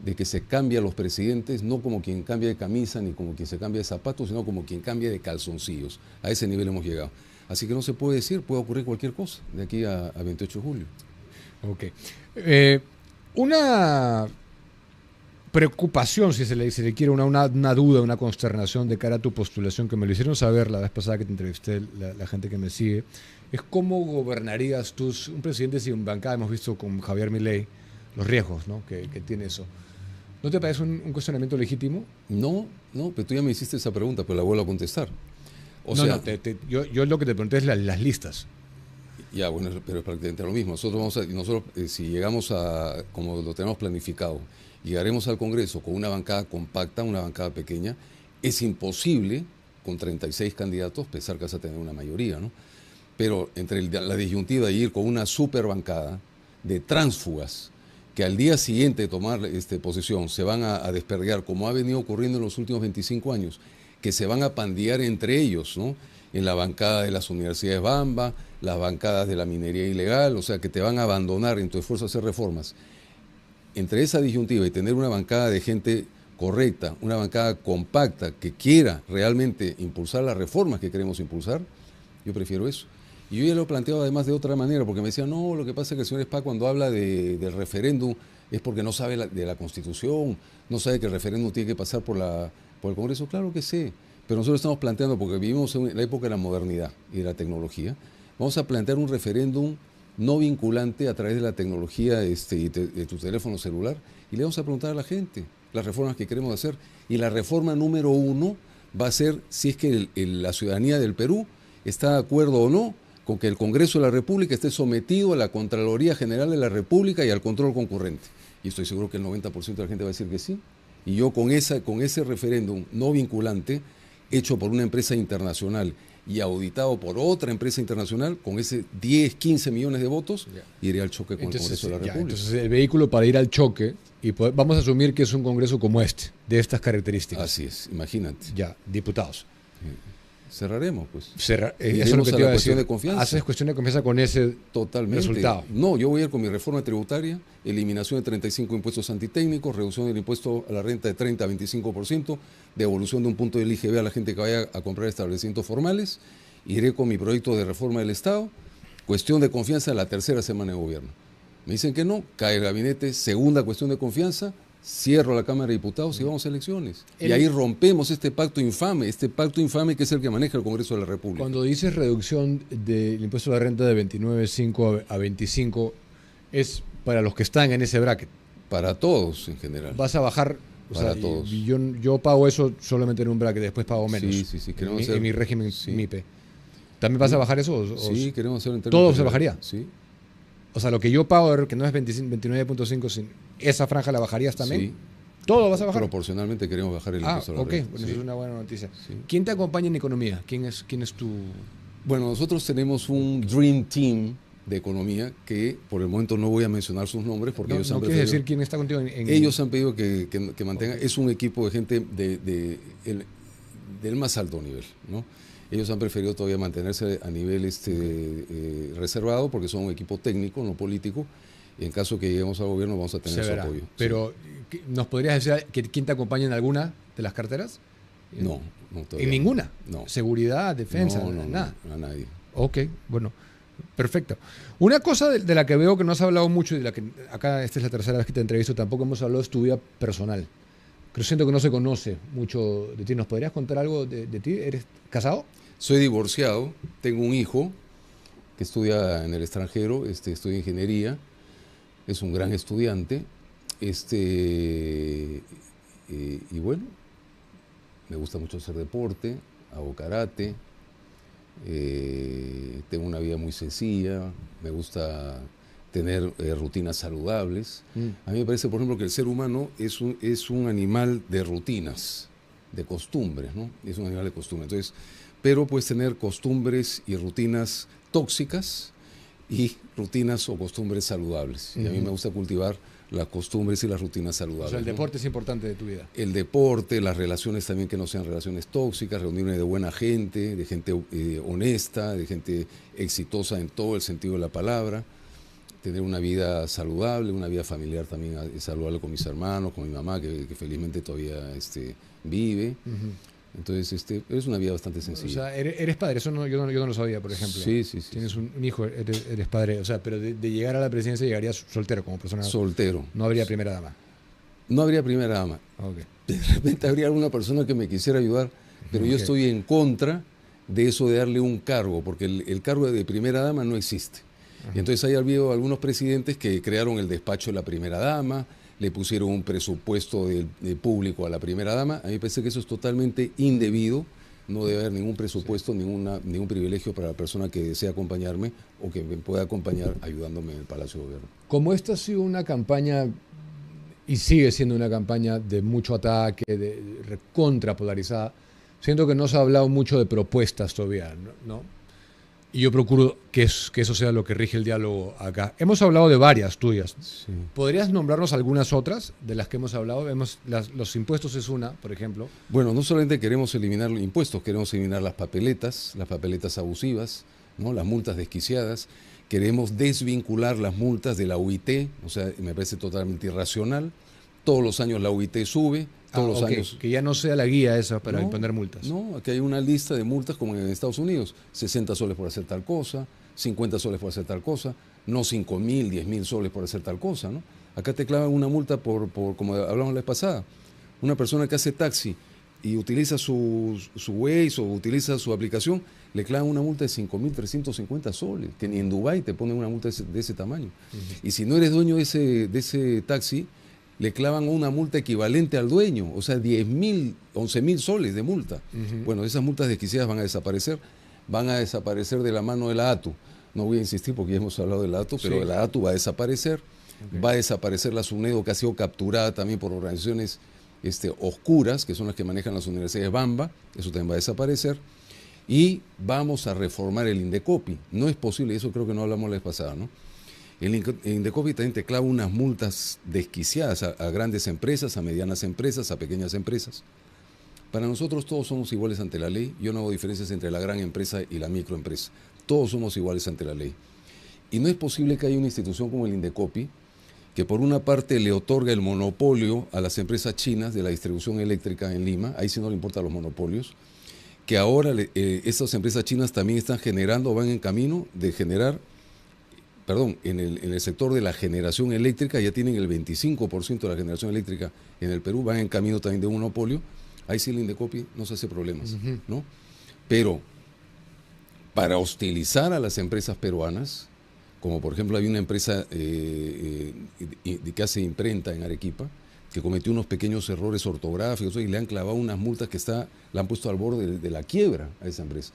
de que se cambia a los presidentes, no como quien cambia de camisa ni como quien se cambia de zapatos, sino como quien cambia de calzoncillos. A ese nivel hemos llegado. Así que no se puede decir, puede ocurrir cualquier cosa de aquí a 28 de julio. Ok. Una preocupación, si se le quiere, una duda, una consternación de cara a tu postulación, que me lo hicieron saber la vez pasada que te entrevisté, la gente que me sigue, es cómo gobernarías tú, un presidente sin bancada. Hemos visto con Javier Milei los riesgos, ¿no? que tiene eso. ¿No te parece un cuestionamiento legítimo? No, pero tú ya me hiciste esa pregunta, pero la vuelvo a contestar. Yo lo que te pregunté es las listas. Ya, bueno, pero es prácticamente lo mismo. Nosotros si llegamos a, como lo tenemos planificado, llegaremos al Congreso con una bancada compacta, una bancada pequeña. Es imposible, con 36 candidatos, pensar que vas a tener una mayoría, ¿no? Pero entre la disyuntiva de ir con una super bancada de tránsfugas, que al día siguiente de tomar posesión se van a desperdigar, como ha venido ocurriendo en los últimos 25 años, que se van a pandear entre ellos, ¿no? En la bancada de las universidades Bamba, las bancadas de la minería ilegal, o sea, que te van a abandonar en tu esfuerzo a hacer reformas. Entre esa disyuntiva y tener una bancada de gente correcta, una bancada compacta que quiera realmente impulsar las reformas que queremos impulsar, yo prefiero eso. Y yo ya lo he planteado además de otra manera, porque me decían, no, lo que pasa es que el señor Spa cuando habla del referéndum es porque no sabe de la Constitución, no sabe que el referéndum tiene que pasar por el Congreso. Claro que sé, pero nosotros estamos planteando, porque vivimos en la época de la modernidad y de la tecnología, vamos a plantear un referéndum no vinculante a través de la tecnología y de tu teléfono celular, y le vamos a preguntar a la gente las reformas que queremos hacer. Y la reforma número 1 va a ser si es que la ciudadanía del Perú está de acuerdo o no con que el Congreso de la República esté sometido a la Contraloría General de la República y al control concurrente. Y estoy seguro que el 90% de la gente va a decir que sí. Y yo con ese referéndum no vinculante, hecho por una empresa internacional y auditado por otra empresa internacional, con ese 10, 15 millones de votos, iré al choque con el Congreso de la República. Entonces el vehículo para ir al choque, y vamos a asumir que es un Congreso como este, de estas características. Así es, imagínate. Ya, diputados. Cerraremos, pues. Eso es lo que te iba a decir. De confianza. ¿Haces cuestión de confianza con ese resultado? No, yo voy a ir con mi reforma tributaria, eliminación de 35 impuestos antitécnicos, reducción del impuesto a la renta de 30 a 25%, devolución de un punto del IGB a la gente que vaya a comprar establecimientos formales. Iré con mi proyecto de reforma del Estado, cuestión de confianza en la tercera semana de gobierno. Me dicen que no, cae el gabinete, segunda cuestión de confianza, cierro la Cámara de Diputados y vamos a elecciones. Y ahí rompemos este pacto infame que es el que maneja el Congreso de la República. Cuando dices reducción del impuesto a la renta de 29.5 a 25, es para los que están en ese bracket. Para todos en general. Vas a bajar, para todos. Yo pago eso solamente en un bracket, después pago menos. Sí. En mi régimen MIPE. ¿También vas a bajar eso? Sí, queremos hacer en términos ¿todo generales. se bajaría? Sí. O sea, lo que yo pago, que no es 29.5, esa franja la bajarías también. Sí, ¿Todo vas a bajar? Proporcionalmente queremos bajar el impuesto a la ok, renta. bueno, Sí. eso es una buena noticia. Sí. ¿Quién te acompaña en economía? ¿Quién es tu...? Bueno, nosotros tenemos un Dream Team de economía que por el momento no voy a mencionar sus nombres porque No, ellos no han quieres preferido... decir quién está contigo en... Ellos han pedido que mantenga, Ok. es un equipo de gente del más alto nivel, ¿no? Ellos han preferido todavía mantenerse a nivel reservado porque son un equipo técnico, no político. Y en caso que lleguemos al gobierno vamos a tener Se su verá. apoyo. Pero, ¿nos podrías decir quién te acompaña en alguna de las carteras? Sí. No, todavía ¿En ninguna? No. Seguridad, defensa, No, nada. a nadie. Ok, bueno, perfecto. Una cosa de la que veo que no has hablado mucho y de la que acá esta es la tercera vez que te entrevisto, tampoco hemos hablado es tu vida personal. Creo siento que no se conoce mucho de ti. ¿Nos podrías contar algo de ti? ¿Eres casado? Soy divorciado, tengo un hijo que estudia en el extranjero, estudia ingeniería, es un gran estudiante, y bueno, me gusta mucho hacer deporte, hago karate, tengo una vida muy sencilla, me gusta tener rutinas saludables. A mí me parece, por ejemplo, que el ser humano es un animal de rutinas, de costumbres, ¿no? Es un animal de costumbres. Entonces, pero puedes tener costumbres y rutinas tóxicas y rutinas o costumbres saludables. Y a mí me gusta cultivar las costumbres y las rutinas saludables. O sea, el ¿no? deporte es importante de tu vida. El deporte, las relaciones también que no sean relaciones tóxicas, reunirme de buena gente, de gente honesta, de gente exitosa en todo el sentido de la palabra, tener una vida saludable, una vida familiar también saludable con mis hermanos, con mi mamá, que felizmente todavía vive. Entonces, es una vida bastante O sencilla. sea, eres padre, eso yo no lo sabía, por ejemplo. Sí. Tienes un hijo, eres padre, o sea, pero de llegar a la presidencia llegarías soltero como persona. Soltero. No habría primera dama. No habría primera dama. Ok. De repente habría alguna persona que me quisiera ayudar, pero yo Ok. estoy en contra de eso de darle un cargo, porque el cargo de primera dama no existe. Y entonces hay habido algunos presidentes que crearon el despacho de la primera dama, le pusieron un presupuesto de público a la primera dama. A mí me parece que eso es totalmente indebido. No debe haber ningún presupuesto, ningún privilegio para la persona que desea acompañarme o que me pueda acompañar ayudándome en el Palacio de Gobierno. Como esta ha sido una campaña y sigue siendo una campaña de mucho ataque, de recontra polarizada, siento que no se ha hablado mucho de propuestas todavía, ¿no? Y yo procuro que eso sea lo que rige el diálogo acá. Hemos hablado de varias tuyas. Sí. ¿Podrías nombrarnos algunas otras de las que hemos hablado? Los impuestos es una, por ejemplo. Bueno, no solamente queremos eliminar los impuestos, queremos eliminar las papeletas abusivas, ¿no? Las multas desquiciadas. Queremos desvincular las multas de la UIT, o sea, me parece totalmente irracional. Todos los años la UIT sube, todos los años... Que ya no sea la guía esa para No, imponer multas. No, aquí hay una lista de multas como en Estados Unidos. 60 soles por hacer tal cosa, 50 soles por hacer tal cosa, no 5.000, 10.000 soles por hacer tal cosa, ¿no? Acá te clavan una multa por como hablamos la vez pasada. Una persona que hace taxi y utiliza su Waze o utiliza su aplicación, le clavan una multa de 5.350 soles, que ni en Dubái te ponen una multa de ese tamaño. Y si no eres dueño de ese taxi, le clavan una multa equivalente al dueño, o sea, 10.000, 11.000 soles de multa. Bueno, esas multas desquiciadas van a desaparecer de la mano de la ATU. No voy a insistir porque ya hemos hablado de la ATU, pero Sí. la ATU va a desaparecer. Va a desaparecer la SUNEDO, que ha sido capturada también por organizaciones oscuras, que son las que manejan las universidades Bamba, eso también va a desaparecer. Y vamos a reformar el INDECOPI. No es posible, eso creo que no hablamos la vez pasada, ¿no? El INDECOPI también te clava unas multas desquiciadas a grandes empresas, a medianas empresas, a pequeñas empresas. Para nosotros todos somos iguales ante la ley. Yo no hago diferencias entre la gran empresa y la microempresa. Todos somos iguales ante la ley. Y no es posible que haya una institución como el INDECOPI que por una parte le otorga el monopolio a las empresas chinas de la distribución eléctrica en Lima, ahí sí no le importan los monopolios, que ahora estas empresas chinas también están generando, van en camino de generar, en el sector de la generación eléctrica ya tienen el 25% de la generación eléctrica en el Perú, van en camino también de un monopolio, ahí sí el INDECOPI no se hace problemas, ¿no? Pero para hostilizar a las empresas peruanas, como por ejemplo hay una empresa que hace imprenta en Arequipa, que cometió unos pequeños errores ortográficos y le han clavado unas multas que la han puesto al borde de la quiebra a esa empresa.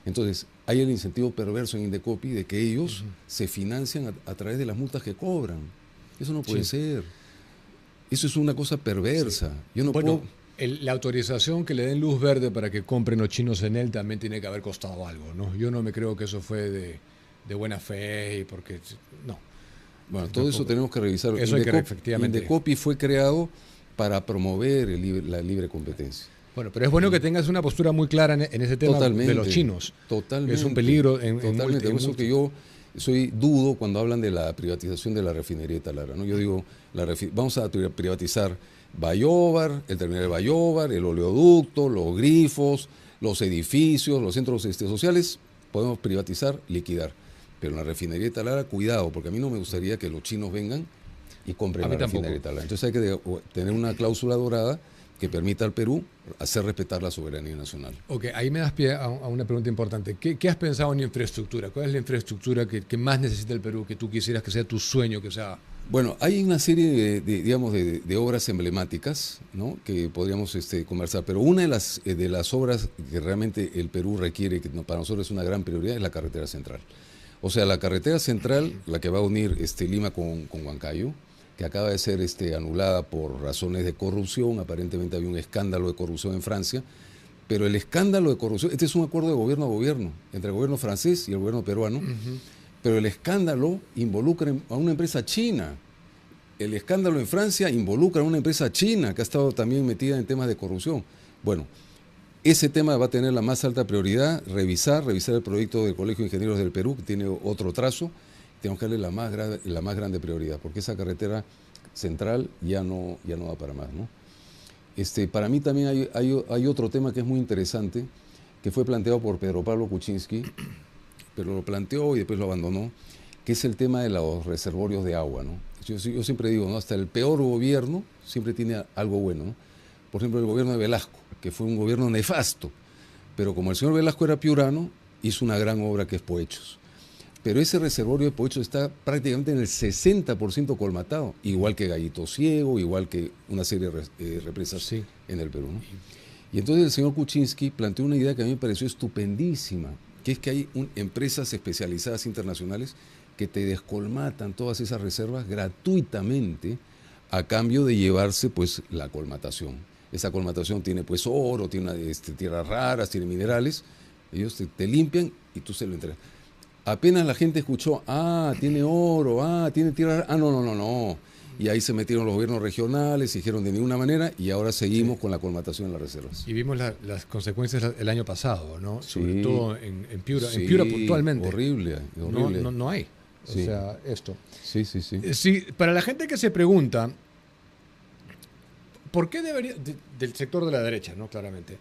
Entonces, hay el incentivo perverso en INDECOPI de que ellos se financian a través de las multas que cobran. Eso no puede ser. Eso es una cosa perversa. Sí. Yo no Bueno, puedo... la autorización que le den luz verde para que compren los chinos en él también tiene que haber costado algo, ¿no? Yo no me creo que eso fue de buena fe y porque... No. Bueno, todo eso tenemos que revisar. Eso hay que efectivamente. Indecopi fue creado para promover la libre competencia. Bueno, pero es bueno que tengas una postura muy clara en ese tema de los chinos. Totalmente. Es un peligro totalmente. Por eso que yo soy dudo cuando hablan de la privatización de la refinería de Talara, ¿no? Yo digo, vamos a privatizar Bayobar, el terminal de Bayobar, el oleoducto, los grifos, los edificios, los centros sociales, podemos privatizar, liquidar. Pero en la refinería de Talara, cuidado, porque a mí no me gustaría que los chinos vengan y compren la refinería de Talara. Entonces hay que tener una cláusula dorada que permita al Perú hacer respetar la soberanía nacional. Ok, ahí me das pie a una pregunta importante. ¿Qué has pensado en infraestructura? ¿Cuál es la infraestructura que más necesita el Perú, que tú quisieras que sea tu sueño, que sea...? Bueno, hay una serie de obras emblemáticas, ¿no?, que podríamos conversar, pero una de las obras que realmente el Perú requiere, que para nosotros es una gran prioridad, es la carretera central. O sea, la carretera central, la que va a unir Lima con Huancayo, que acaba de ser anulada por razones de corrupción. Aparentemente había un escándalo de corrupción en Francia, pero el escándalo de corrupción, este es un acuerdo de gobierno a gobierno, entre el gobierno francés y el gobierno peruano, pero el escándalo involucra a una empresa china. El escándalo en Francia involucra a una empresa china que ha estado también metida en temas de corrupción. Bueno, ese tema va a tener la más alta prioridad, revisar el proyecto del Colegio de Ingenieros del Perú, que tiene otro trazo. Tenemos que darle la más grande prioridad, porque esa carretera central ya no da para más, ¿no? Para mí también hay otro tema que es muy interesante, que fue planteado por Pedro Pablo Kuczynski, pero lo planteó y después lo abandonó, que es el tema de los reservorios de agua, ¿no? Yo siempre digo, ¿no?, hasta el peor gobierno siempre tiene algo bueno, ¿no? Por ejemplo, el gobierno de Velasco, que fue un gobierno nefasto, pero como el señor Velasco era piurano, hizo una gran obra que es Poechos. Pero ese reservorio de Poechos está prácticamente en el 60% colmatado, igual que Gallito Ciego, igual que una serie de represas en el Perú, ¿no? Y entonces el señor Kuczynski planteó una idea que a mí me pareció estupendísima, que es que hay empresas especializadas internacionales que te descolmatan todas esas reservas gratuitamente a cambio de llevarse pues la colmatación. Esa colmatación tiene pues oro, tiene tierras raras, tiene minerales, ellos te limpian y tú se lo entregas. Apenas la gente escuchó, tiene oro, tiene tierra, no. Y ahí se metieron los gobiernos regionales, dijeron de ninguna manera, y ahora seguimos con la colmatación en las reservas. Y vimos las consecuencias el año pasado, ¿no? Sí. Sobre todo en Piura, en Piura puntualmente. Horrible. No hay. O sea, esto. Sí. Sí, para la gente que se pregunta, ¿por qué debería, del sector de la derecha, ¿no? Claramente,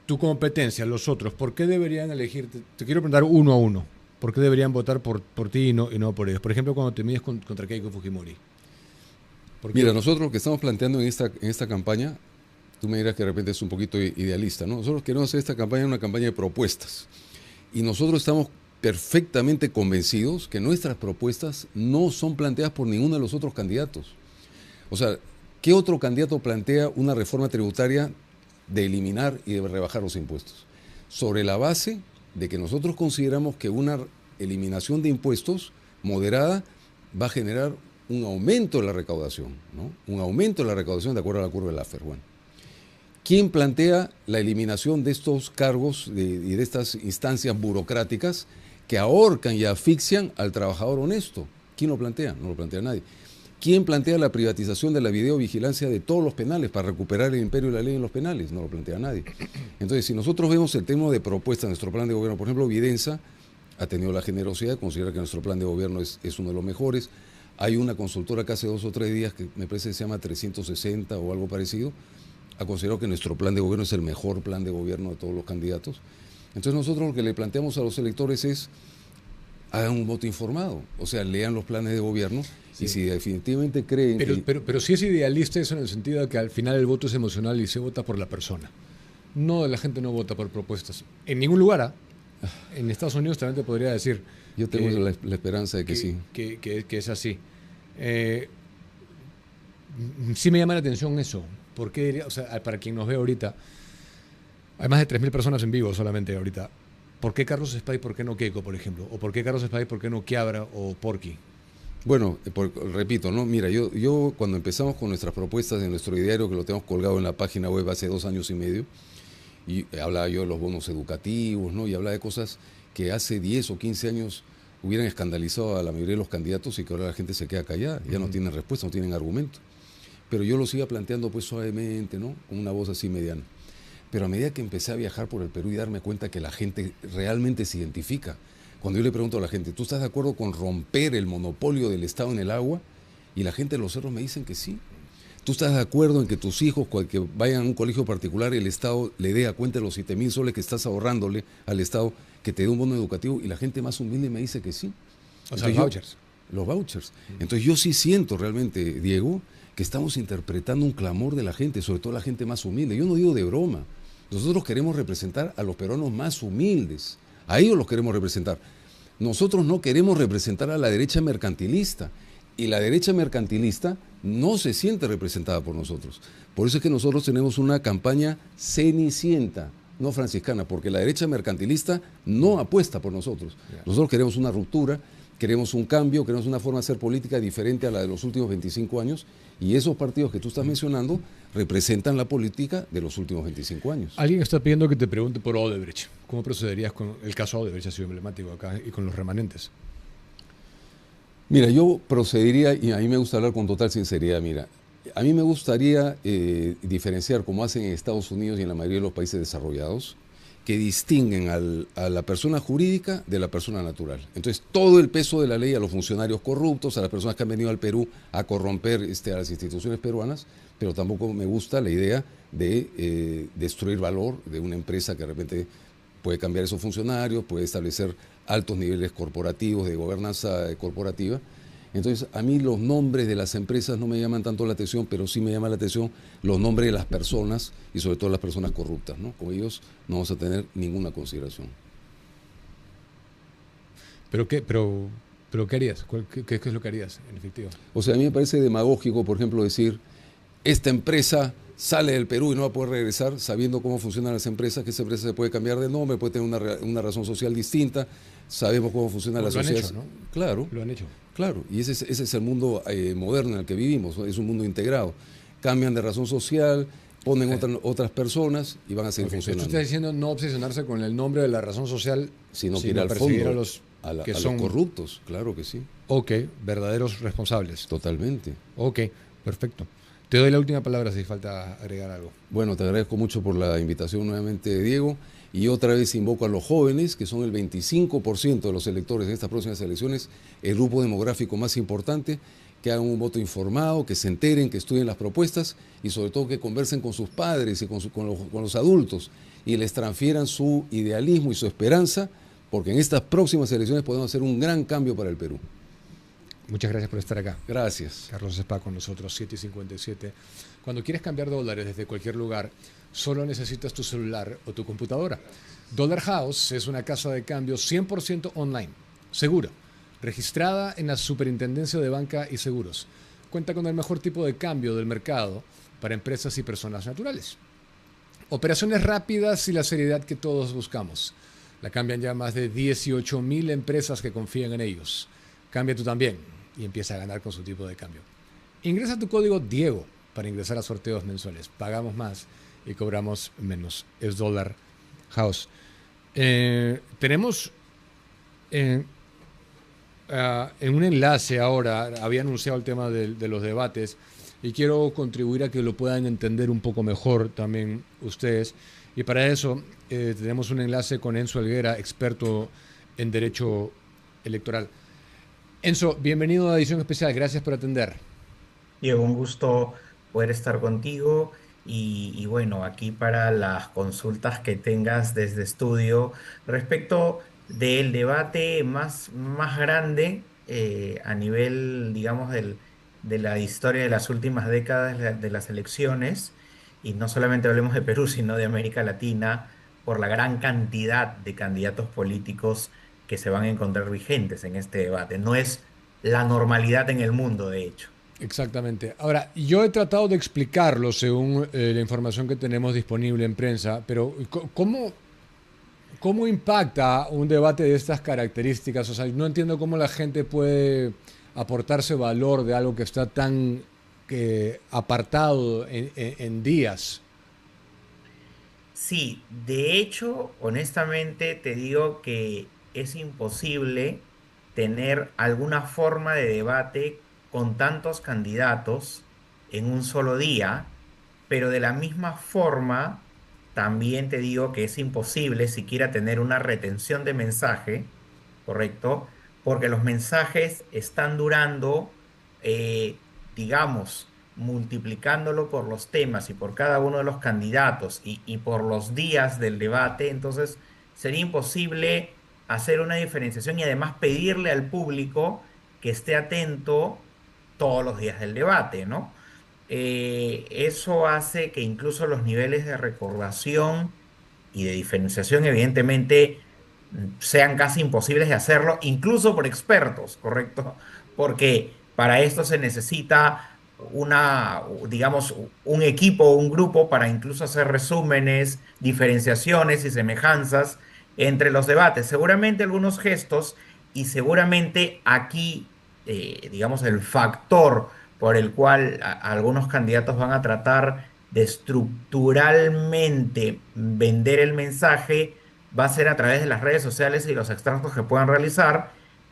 tu competencia, los otros, ¿por qué deberían elegir? Te quiero preguntar uno a uno. ¿Por qué deberían votar por ti y no por ellos? Por ejemplo, cuando te mides contra Keiko Fujimori. Mira, nosotros lo que estamos planteando en esta campaña, tú me dirás que de repente es un poquito idealista, ¿no? Nosotros queremos hacer esta campaña una campaña de propuestas. Y nosotros estamos perfectamente convencidos que nuestras propuestas no son planteadas por ninguno de los otros candidatos. O sea, ¿qué otro candidato plantea una reforma tributaria de eliminar y de rebajar los impuestos? Sobre la base de que nosotros consideramos que una eliminación de impuestos moderada va a generar un aumento de la recaudación, ¿no? Un aumento de la recaudación de acuerdo a la curva de Laffer. Bueno, ¿quién plantea la eliminación de estos cargos y de estas instancias burocráticas que ahorcan y asfixian al trabajador honesto? ¿Quién lo plantea? No lo plantea nadie. ¿Quién plantea la privatización de la videovigilancia de todos los penales para recuperar el imperio de la ley en los penales? No lo plantea nadie. Entonces, si nosotros vemos el tema de propuesta en nuestro plan de gobierno, por ejemplo, Videnza ha tenido la generosidad de considerar que nuestro plan de gobierno es uno de los mejores. Hay una consultora que hace 2 o 3 días, que me parece que se llama 360 o algo parecido, ha considerado que nuestro plan de gobierno es el mejor plan de gobierno de todos los candidatos. Entonces nosotros lo que le planteamos a los electores es: hagan un voto informado, o sea, lean los planes de gobierno. Sí. Y si definitivamente creen pero sí es idealista eso, en el sentido de que al final el voto es emocional y se vota por la persona. No, la gente no vota por propuestas. En ningún lugar, en Estados Unidos también te podría decir... Yo tengo la esperanza de que sí. Que es así. Sí me llama la atención eso. ¿Por qué diría, o sea, para quien nos ve ahorita, hay más de 3.000 personas en vivo solamente ahorita. ¿Por qué Carlos Espada y por qué no Keiko, por ejemplo? ¿O por qué Carlos Espada y por qué no Quiabra o Porky? Bueno, repito, ¿no? Mira, yo cuando empezamos con nuestras propuestas en nuestro diario, que lo tenemos colgado en la página web hace 2 años y medio, y hablaba yo de los bonos educativos, ¿no? Y hablaba de cosas que hace 10 o 15 años hubieran escandalizado a la mayoría de los candidatos y que ahora la gente se queda callada, ya no tienen respuesta, no tienen argumento. Pero yo los iba planteando pues suavemente, ¿no? Con una voz así mediana. Pero a medida que empecé a viajar por el Perú y darme cuenta que la gente realmente se identifica, cuando yo le pregunto a la gente, ¿tú estás de acuerdo con romper el monopolio del Estado en el agua? Y la gente de los cerros me dicen que sí. ¿Tú estás de acuerdo en que tus hijos, que vayan a un colegio particular, el Estado le dé a cuenta de los 7.000 soles que estás ahorrándole al Estado, que te dé un bono educativo? Y la gente más humilde me dice que sí. O sea, los vouchers. Los vouchers. Entonces yo sí siento realmente, Diego, que estamos interpretando un clamor de la gente, sobre todo la gente más humilde. Yo no digo de broma. Nosotros queremos representar a los peruanos más humildes. A ellos los queremos representar. Nosotros no queremos representar a la derecha mercantilista. Y la derecha mercantilista no se siente representada por nosotros. Por eso es que nosotros tenemos una campaña cenicienta, no franciscana, porque la derecha mercantilista no apuesta por nosotros. Nosotros queremos una ruptura, queremos un cambio, queremos una forma de hacer política diferente a la de los últimos 25 años, y esos partidos que tú estás mencionando representan la política de los últimos 25 años. Alguien está pidiendo que te pregunte por Odebrecht. ¿Cómo procederías con el caso Odebrecht? Ha sido emblemático acá, y con los remanentes. Mira, yo procedería, y a mí me gusta hablar con total sinceridad, mira, a mí me gustaría diferenciar, como hacen en Estados Unidos y en la mayoría de los países desarrollados, que distinguen a la persona jurídica de la persona natural. Entonces, todo el peso de la ley a los funcionarios corruptos, a las personas que han venido al Perú a corromper a las instituciones peruanas, pero tampoco me gusta la idea de destruir valor de una empresa que de repente puede cambiar esos funcionarios, puede establecer altos niveles corporativos, de gobernanza corporativa. Entonces, a mí los nombres de las empresas no me llaman tanto la atención, pero sí me llama la atención los nombres de las personas y sobre todo las personas corruptas, ¿no? Con ellos no vamos a tener ninguna consideración. ¿Pero qué harías? ¿Qué es lo que harías, en efectivo? O sea, a mí me parece demagógico, por ejemplo, decir, esta empresa sale del Perú y no va a poder regresar, sabiendo cómo funcionan las empresas, que esa empresa se puede cambiar de nombre, puede tener una razón social distinta, sabemos cómo funciona la sociedad. Lo han hecho, ¿no? Claro. Lo han hecho. Claro, y ese es el mundo moderno en el que vivimos, es un mundo integrado. Cambian de razón social, ponen otras personas y van a seguir funcionando. Tú estás diciendo no obsesionarse con el nombre de la razón social, sino que ir al fondo, a los los corruptos, claro que sí. Ok, verdaderos responsables. Totalmente. Ok, perfecto. Te doy la última palabra si falta agregar algo. Bueno, te agradezco mucho por la invitación nuevamente, Diego, y otra vez invoco a los jóvenes, que son el 25% de los electores de estas próximas elecciones, el grupo demográfico más importante, que hagan un voto informado, que se enteren, que estudien las propuestas y sobre todo que conversen con sus padres y con los adultos y les transfieran su idealismo y su esperanza, porque en estas próximas elecciones podemos hacer un gran cambio para el Perú. Muchas gracias por estar acá. Gracias. Carlos Spa con nosotros, 7:57. Cuando quieres cambiar dólares desde cualquier lugar, solo necesitas tu celular o tu computadora. Dollar House es una casa de cambio 100% online, segura, registrada en la Superintendencia de Banca y Seguros. Cuenta con el mejor tipo de cambio del mercado para empresas y personas naturales. Operaciones rápidas y la seriedad que todos buscamos. La cambian ya más de 18.000 empresas que confían en ellos. Cambia tú también y empieza a ganar con su tipo de cambio. Ingresa tu código Diego para ingresar a sorteos mensuales. Pagamos más y cobramos menos. Es Dollar House. Tenemos en un enlace ahora, había anunciado el tema de los debates y quiero contribuir a que lo puedan entender un poco mejor también ustedes. Y para eso tenemos un enlace con Enzo Helguera, experto en Derecho Electoral. Enzo, bienvenido a la edición especial. Gracias por atender. Diego, un gusto poder estar contigo y bueno, aquí para las consultas que tengas desde estudio respecto del debate más grande a nivel, digamos, de la historia de las últimas décadas de las elecciones, y no solamente hablemos de Perú, sino de América Latina, por la gran cantidad de candidatos políticos que se van a encontrar vigentes en este debate. No es la normalidad en el mundo, de hecho. Exactamente. Ahora, yo he tratado de explicarlo según la información que tenemos disponible en prensa, pero ¿cómo impacta un debate de estas características? O sea, no entiendo cómo la gente puede aportarse valor de algo que está tan apartado en días. Sí, de hecho, honestamente te digo que es imposible tener alguna forma de debate con tantos candidatos en un solo día, pero de la misma forma también te digo que es imposible siquiera tener una retención de mensaje, ¿correcto? Porque los mensajes están durando, digamos, multiplicándolo por los temas y por cada uno de los candidatos y por los días del debate, entonces sería imposible hacer una diferenciación y además pedirle al público que esté atento todos los días del debate, ¿no? Eso hace que incluso los niveles de recordación y de diferenciación, evidentemente, sean casi imposibles de hacerlo, incluso por expertos, ¿correcto? Porque para esto se necesita digamos, un equipo, un grupo para incluso hacer resúmenes, diferenciaciones y semejanzas entre los debates. Seguramente algunos gestos y seguramente aquí, digamos, el factor por el cual algunos candidatos van a tratar de estructuralmente vender el mensaje va a ser a través de las redes sociales y los extractos que puedan realizar,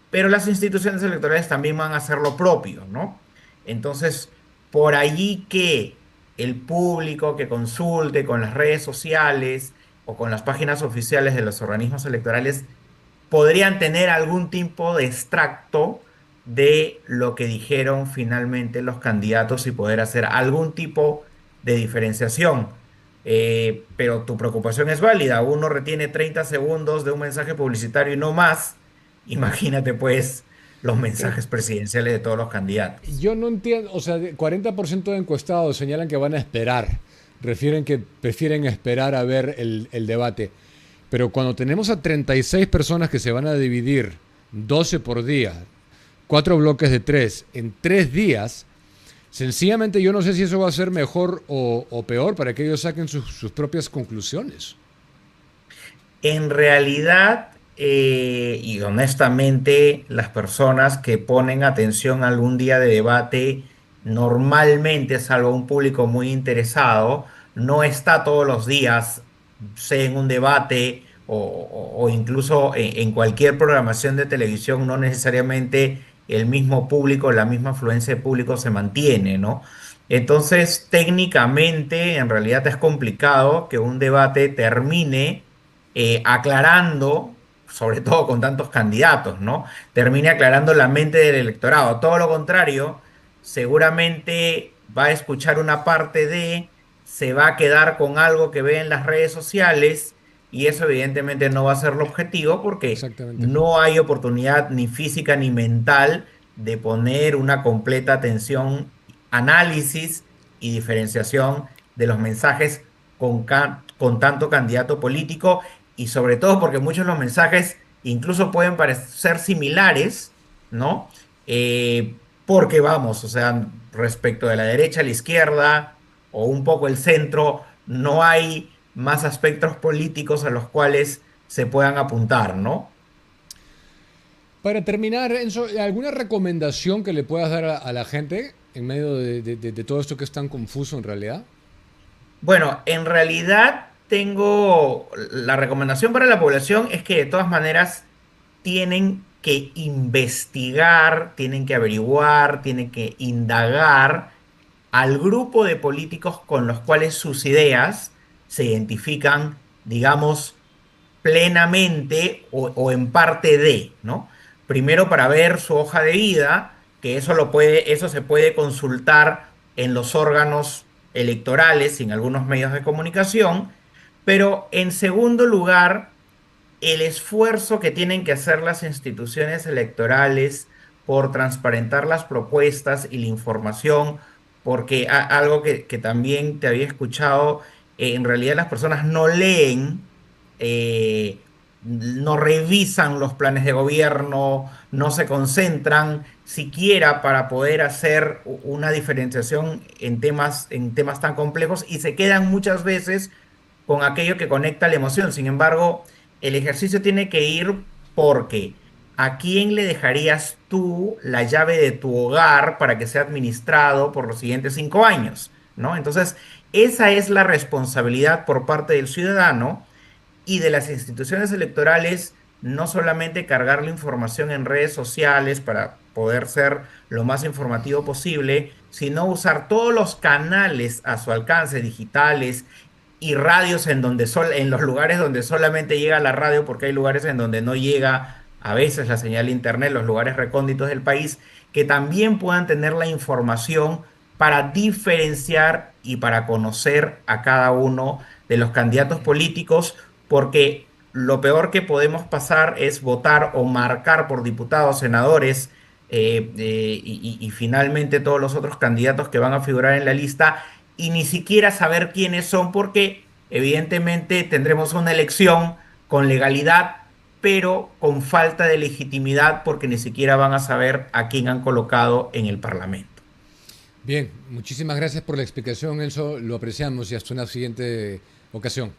pero las instituciones electorales también van a hacer lo propio, ¿no? Entonces, por allí que el público que consulte con las redes sociales o con las páginas oficiales de los organismos electorales podrían tener algún tipo de extracto de lo que dijeron finalmente los candidatos y poder hacer algún tipo de diferenciación. Pero tu preocupación es válida. Uno retiene 30 segundos de un mensaje publicitario y no más. Imagínate pues los mensajes presidenciales de todos los candidatos. Yo no entiendo, o sea, 40% de encuestados señalan que van a esperar, refieren que prefieren esperar a ver el debate. Pero cuando tenemos a 36 personas que se van a dividir 12 por día, 4 bloques de 3 en 3 días, sencillamente yo no sé si eso va a ser mejor o peor para que ellos saquen sus propias conclusiones. En realidad, y honestamente, las personas que ponen atención a algún día de debate, normalmente, salvo un público muy interesado, no está todos los días, sea en un debate o incluso en cualquier programación de televisión, no necesariamente el mismo público, la misma afluencia de público se mantiene, ¿no? Entonces, técnicamente, en realidad es complicado que un debate termine aclarando, sobre todo con tantos candidatos, ¿no? Termine aclarando la mente del electorado. Todo lo contrario, seguramente va a escuchar una parte se va a quedar con algo que ve en las redes sociales y eso evidentemente no va a ser el objetivo porque Exactamente. no hay oportunidad ni física ni mental de poner una completa atención, análisis y diferenciación de los mensajes con tanto candidato político y sobre todo porque muchos de los mensajes incluso pueden parecer similares, ¿no? Porque vamos, o sea, respecto de la derecha a la izquierda o un poco el centro, no hay más aspectos políticos a los cuales se puedan apuntar, ¿no? Para terminar, Enzo, ¿alguna recomendación que le puedas dar a la gente en medio de todo esto que es tan confuso en realidad? Bueno, en realidad tengo la recomendación para la población es que de todas maneras tienen que investigar, tienen que averiguar, tienen que indagar al grupo de políticos con los cuales sus ideas se identifican, digamos, plenamente o en parte de, ¿no? Primero para ver su hoja de vida, que eso se puede consultar en los órganos electorales y en algunos medios de comunicación, pero en segundo lugar, el esfuerzo que tienen que hacer las instituciones electorales por transparentar las propuestas y la información, porque algo que también te había escuchado, en realidad las personas no leen, no revisan los planes de gobierno, no se concentran siquiera para poder hacer una diferenciación en temas tan complejos y se quedan muchas veces con aquello que conecta la emoción. Sin embargo, el ejercicio tiene que ir porque ¿a quién le dejarías tú la llave de tu hogar para que sea administrado por los siguientes 5 años? ¿No? Entonces, esa es la responsabilidad por parte del ciudadano y de las instituciones electorales, no solamente cargar la información en redes sociales para poder ser lo más informativo posible, sino usar todos los canales a su alcance, digitales y radios en los lugares donde solamente llega la radio, porque hay lugares en donde no llega a veces la señal de internet, los lugares recónditos del país, que también puedan tener la información para diferenciar y para conocer a cada uno de los candidatos políticos, porque lo peor que podemos pasar es votar o marcar por diputados, senadores, y finalmente todos los otros candidatos que van a figurar en la lista y ni siquiera saber quiénes son, porque evidentemente tendremos una elección con legalidad, pero con falta de legitimidad, porque ni siquiera van a saber a quién han colocado en el Parlamento. Bien, muchísimas gracias por la explicación, Enzo. Lo apreciamos y hasta una siguiente ocasión.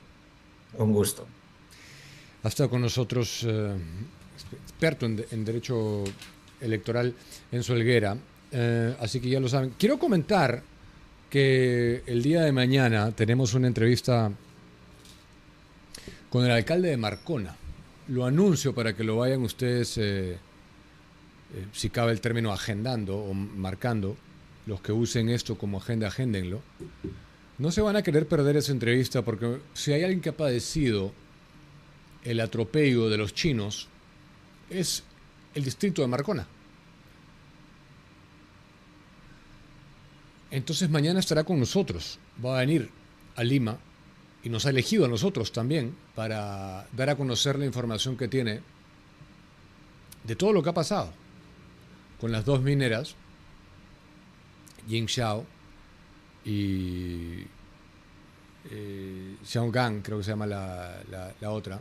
Un gusto. Ha estado con nosotros experto en derecho electoral, Enzo Helguera. Así que ya lo saben. Quiero comentar que el día de mañana tenemos una entrevista con el alcalde de Marcona. Lo anuncio para que lo vayan ustedes, si cabe el término, agendando o marcando. Los que usen esto como agenda, agéndenlo. No se van a querer perder esa entrevista, porque si hay alguien que ha padecido el atropello de los chinos, es el distrito de Marcona. Entonces mañana estará con nosotros, va a venir a Lima y nos ha elegido a nosotros también para dar a conocer la información que tiene de todo lo que ha pasado con las dos mineras, Yingxiao y Xiaogang, creo que se llama la otra.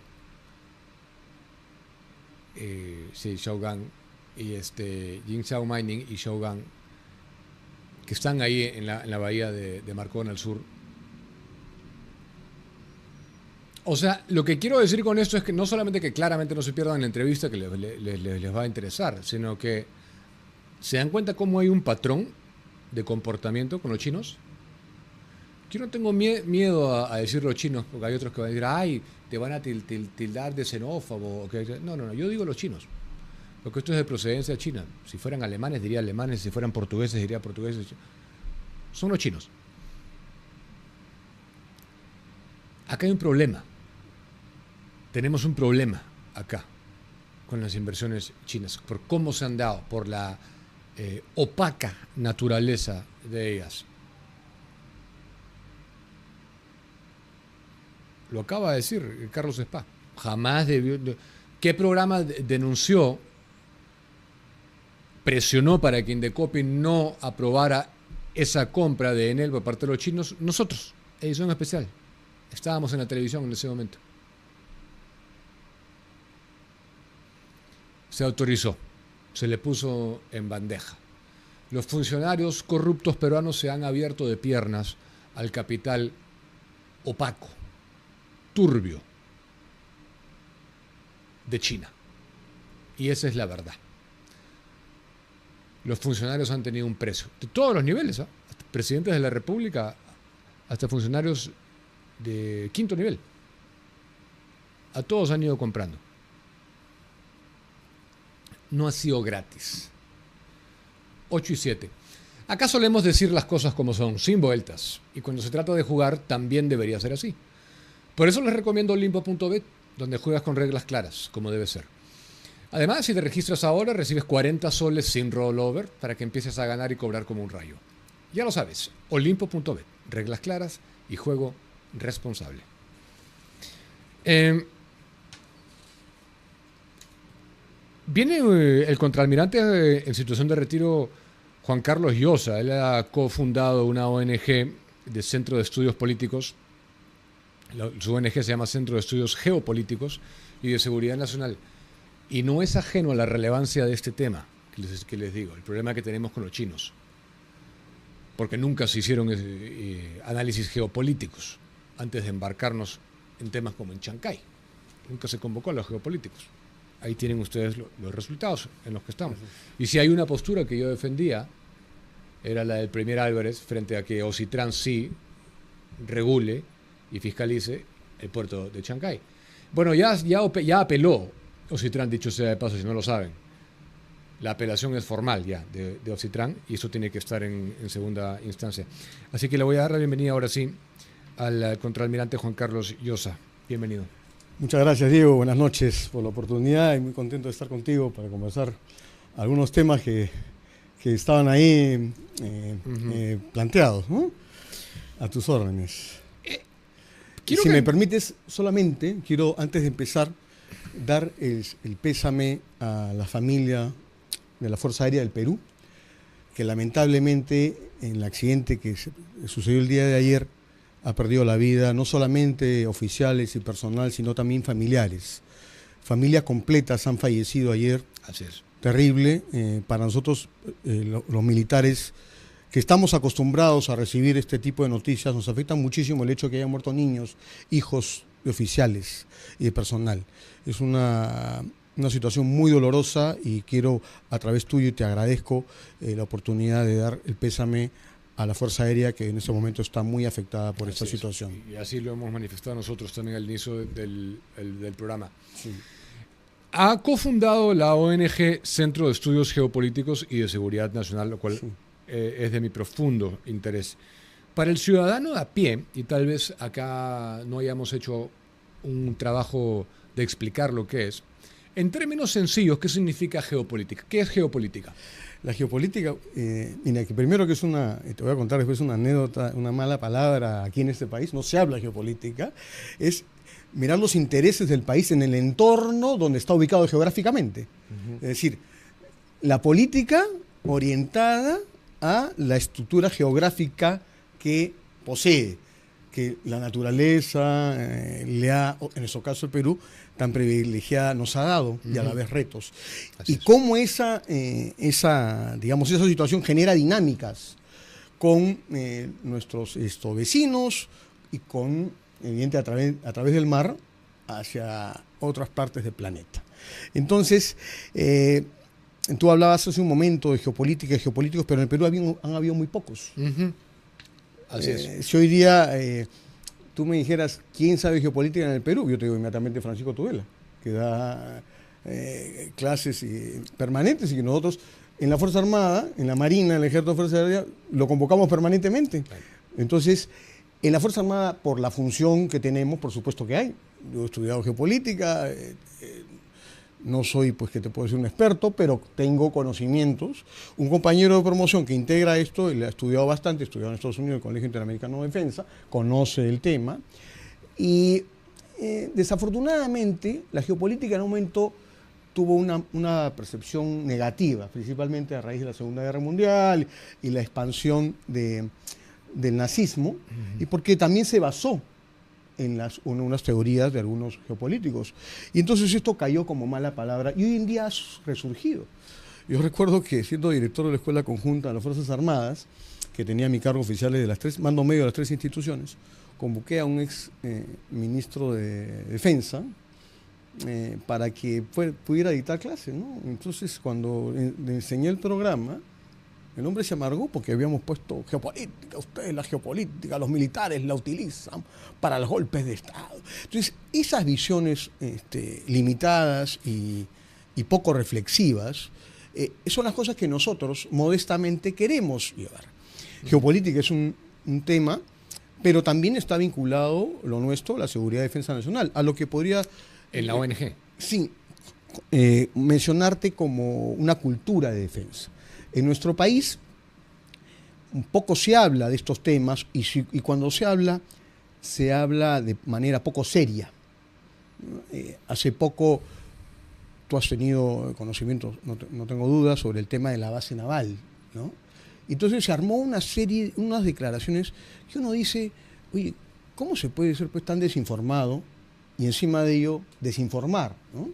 Sí, Xiaogang y Yingxiao Mining y Xiaogang, que están ahí en la bahía de Marcona al sur. O sea, lo que quiero decir con esto es que no solamente que claramente no se pierdan la entrevista, que les va a interesar, sino que se dan cuenta cómo hay un patrón de comportamiento con los chinos. Yo no tengo miedo a decir los chinos, porque hay otros que van a decir, ay, te van a tildar de xenófobo. No, yo digo los chinos, porque esto es de procedencia china. Si fueran alemanes, diría alemanes; si fueran portugueses, diría portugueses. Son los chinos. Acá hay un problema. Tenemos un problema acá con las inversiones chinas, por cómo se han dado, por la opaca naturaleza de ellas. Lo acaba de decir Carlos Spa. Jamás debió. ¿Qué programa denunció, presionó para que Indecopi no aprobara esa compra de Enel por parte de los chinos? Nosotros, edición especial. Estábamos en la televisión en ese momento. Se autorizó, se le puso en bandeja. Los funcionarios corruptos peruanos se han abierto de piernas al capital opaco, turbio de China. Y esa es la verdad. Los funcionarios han tenido un precio, de todos los niveles, hasta presidentes de la República, hasta funcionarios de quinto nivel. A todos han ido comprando. No ha sido gratis. 8:07. Acá solemos decir las cosas como son, sin vueltas. Y cuando se trata de jugar, también debería ser así. Por eso les recomiendo Limpo.bet, donde juegas con reglas claras, como debe ser. Además, si te registras ahora, recibes 40 soles sin rollover para que empieces a ganar y cobrar como un rayo. Ya lo sabes, Olimpo.bet, reglas claras y juego responsable. Viene el contraalmirante en situación de retiro, Juan Carlos Llosa. Él ha cofundado una ONG de Centro de Estudios Políticos. Su ONG se llama Centro de Estudios Geopolíticos y de Seguridad Nacional. Y no es ajeno a la relevancia de este tema que les digo, el problema que tenemos con los chinos. Porque nunca se hicieron análisis geopolíticos antes de embarcarnos en temas como en Chancay. Nunca se convocó a los geopolíticos. ahí tienen ustedes los resultados en los que estamos. Y si hay una postura que yo defendía, era la del Premier Álvarez frente a que Ocitran sí regule y fiscalice el puerto de Chancay. Bueno, ya apeló Ocitran, dicho sea de paso, si no lo saben. La apelación es formal ya de Ocitran y eso tiene que estar en segunda instancia. Así que le voy a dar la bienvenida ahora sí al contraalmirante Juan Carlos Llosa. Bienvenido. Muchas gracias, Diego. Buenas noches por la oportunidad y muy contento de estar contigo para conversar algunos temas que estaban ahí planteados, ¿no? A tus órdenes. Si me permites, solamente quiero, antes de empezar, dar el pésame a la familia de la Fuerza Aérea del Perú, que lamentablemente en el accidente que sucedió el día de ayer ha perdido la vida no solamente oficiales y personal, sino también familiares. Familias completas han fallecido ayer. Así es. Terrible. Para nosotros, los militares que estamos acostumbrados a recibir este tipo de noticias, nos afecta muchísimo el hecho de que hayan muerto niños, hijos de oficiales y de personal. Es una situación muy dolorosa y quiero, a través tuyo, y te agradezco la oportunidad de dar el pésame a la Fuerza Aérea, que en este momento está muy afectada por esta situación. Y así lo hemos manifestado nosotros también al inicio del programa. Sí. Ha cofundado la ONG Centro de Estudios Geopolíticos y de Seguridad Nacional, lo cual es de mi profundo interés. Para el ciudadano de a pie, y tal vez acá no hayamos hecho un trabajo de explicar lo que es, en términos sencillos, ¿qué significa geopolítica? ¿Qué es geopolítica? La geopolítica, mira, que primero que es te voy a contar después una anécdota, una mala palabra aquí en este país, no se habla de geopolítica, es mirar los intereses del país en el entorno donde está ubicado geográficamente. Es decir, la política orientada a la estructura geográfica que posee, que la naturaleza le ha, en nuestro caso el Perú, tan privilegiada nos ha dado, y a la vez retos. Así y es. Cómo esa situación genera dinámicas con nuestros vecinos y con, evidentemente, a través del mar hacia otras partes del planeta. Entonces, tú hablabas hace un momento de geopolítica y geopolíticos, pero en el Perú han habido muy pocos. Así es. Si hoy día tú me dijeras quién sabe geopolítica en el Perú, yo te digo inmediatamente Francisco Tudela, que da clases permanentes y que nosotros en la Fuerza Armada, en la Marina, en el Ejército de Fuerza Aérea, lo convocamos permanentemente. Entonces, en la Fuerza Armada, por la función que tenemos, por supuesto que hay. Yo he estudiado geopolítica, no soy, pues, que te puedo decir un experto, pero tengo conocimientos. Un compañero de promoción que integra esto, él ha estudiado bastante, estudiado en Estados Unidos, en el Colegio Interamericano de Defensa, conoce el tema. Y desafortunadamente, la geopolítica en un momento tuvo una percepción negativa, principalmente a raíz de la Segunda Guerra Mundial y la expansión del nazismo, y porque también se basó en unas teorías de algunos geopolíticos. Y entonces esto cayó como mala palabra y hoy en día ha resurgido. Yo recuerdo que siendo director de la Escuela Conjunta de las Fuerzas Armadas, que tenía a mi cargo oficiales de las mando medio de las 3 instituciones, convoqué a un ex ministro de Defensa para que pudiera dictar clases, ¿no? Entonces cuando le enseñé el programa, el hombre se amargó porque habíamos puesto geopolítica, ustedes la geopolítica, los militares la utilizan para los golpes de Estado. Entonces, esas visiones limitadas y poco reflexivas son las cosas que nosotros modestamente queremos llevar. Geopolítica es un tema, pero también está vinculado lo nuestro, la seguridad y defensa nacional, a lo que podría... En la ONG. Sí, mencionarte como una cultura de defensa. En nuestro país un poco se habla de estos temas y cuando se habla de manera poco seria. Hace poco tú has tenido conocimiento, no tengo dudas, sobre el tema de la base naval, ¿no? Entonces se armó unas declaraciones que uno dice, oye, ¿cómo se puede ser pues tan desinformado y encima de ello desinformar, ¿no?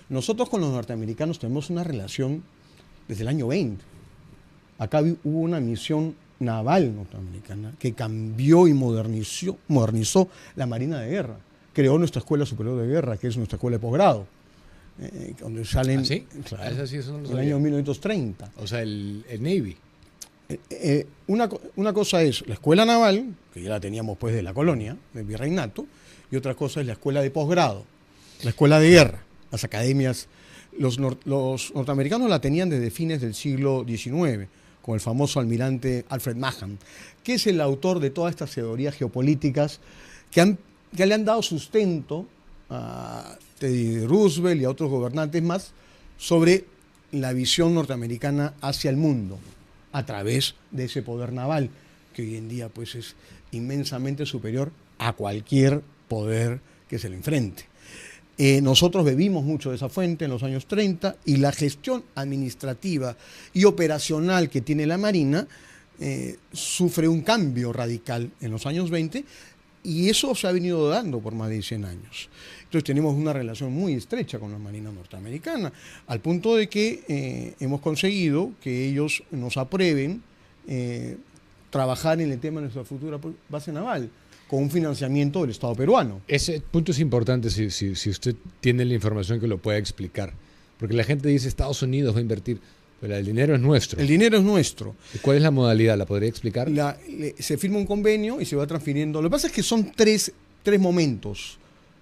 Nosotros con los norteamericanos tenemos una relación desde el año 20. Acá hubo una misión naval norteamericana que cambió y modernizó la Marina de Guerra. Creó nuestra Escuela Superior de Guerra, que es nuestra escuela de posgrado. donde salen ¿Ah, sí? claro, Eso sí, eso no lo en el sabía. año 1930. O sea, el Navy. Una cosa es la escuela naval, que ya la teníamos pues de la colonia, del virreinato, y otra cosa es la escuela de posgrado, la escuela de guerra, las academias. Los norteamericanos la tenían desde fines del siglo XIX, con el famoso almirante Alfred Mahan, que es el autor de todas estas teorías geopolíticas que le han dado sustento a Teddy Roosevelt y a otros gobernantes más sobre la visión norteamericana hacia el mundo a través de ese poder naval que hoy en día pues es inmensamente superior a cualquier poder que se le enfrente. Nosotros bebimos mucho de esa fuente en los años 30 y la gestión administrativa y operacional que tiene la Marina sufre un cambio radical en los años 20 y eso se ha venido dando por más de 100 años. Entonces tenemos una relación muy estrecha con la Marina norteamericana, al punto de que hemos conseguido que ellos nos aprueben trabajar en el tema de nuestra futura base naval, con un financiamiento del Estado peruano. Ese punto es importante si usted tiene la información que lo pueda explicar. Porque la gente dice Estados Unidos va a invertir, pero el dinero es nuestro. El dinero es nuestro. ¿Y cuál es la modalidad? ¿La podría explicar? Se firma un convenio y se va transfiriendo. Lo que pasa es que son tres momentos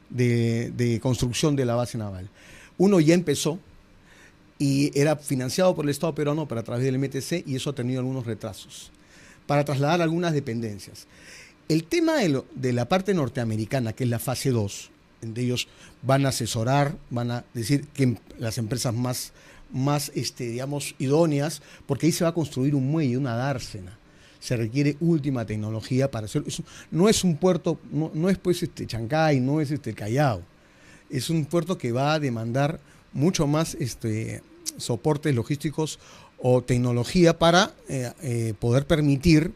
de construcción de la base naval. Uno ya empezó y era financiado por el Estado peruano, pero a través del MTC, y eso ha tenido algunos retrasos para trasladar algunas dependencias. El tema de la parte norteamericana, que es la fase 2, donde ellos van a asesorar, van a decir que las empresas más digamos, idóneas, porque ahí se va a construir un muelle, una dársena. Se requiere última tecnología para hacerlo. No es un puerto, no es pues Chancay, no es Callao. Es un puerto que va a demandar mucho más soportes logísticos o tecnología para poder permitir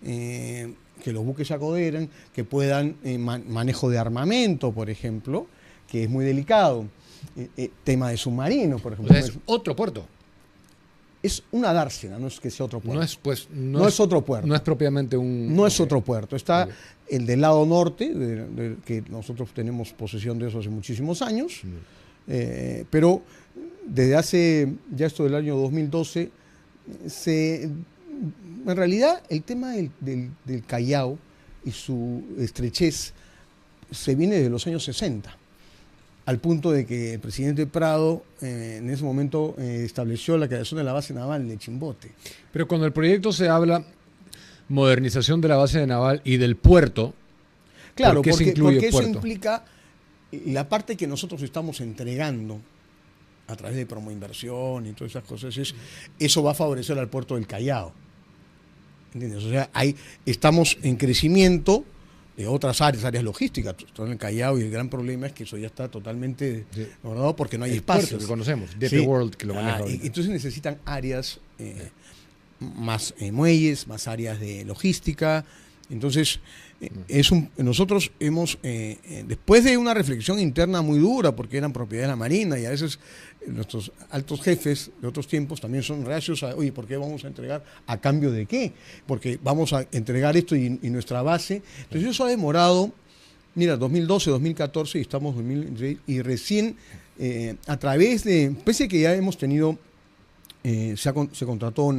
que los buques se acoderan, que puedan manejo de armamento, por ejemplo, que es muy delicado. Tema de submarinos, por ejemplo. O sea, es otro puerto. Es una dársena, no es que sea otro puerto. No es otro puerto. No es propiamente un... No es otro puerto. Está el del lado norte, que nosotros tenemos posesión de eso hace muchísimos años, pero desde hace, ya esto del año 2012, en realidad el tema del Callao y su estrechez se viene de los años 60. Al punto de que el presidente Prado en ese momento estableció la creación de la base naval de Chimbote. Pero cuando el proyecto se habla modernización de la base naval y del puerto, claro, ¿por qué se incluye porque eso puerto? implica la parte que nosotros estamos entregando a través de promoinversión y todas esas cosas, eso va a favorecer al puerto del Callao. ¿Entiendes? O sea, estamos en crecimiento de otras áreas logísticas, todo en el Callao, y el gran problema es que eso ya está totalmente abordado porque no hay espacios. Puerto que conocemos, DP World, que lo maneja hoy. Entonces necesitan áreas más muelles, más áreas de logística. Entonces, nosotros hemos, después de una reflexión interna muy dura, porque eran propiedad de la Marina, y a veces nuestros altos jefes de otros tiempos también son reacios a, oye, ¿por qué vamos a entregar? ¿A cambio de qué? Porque vamos a entregar esto y nuestra base. Entonces eso ha demorado, mira, 2012, 2014, y estamos en 2023, y recién a través de, pese a que ya hemos tenido, se contrató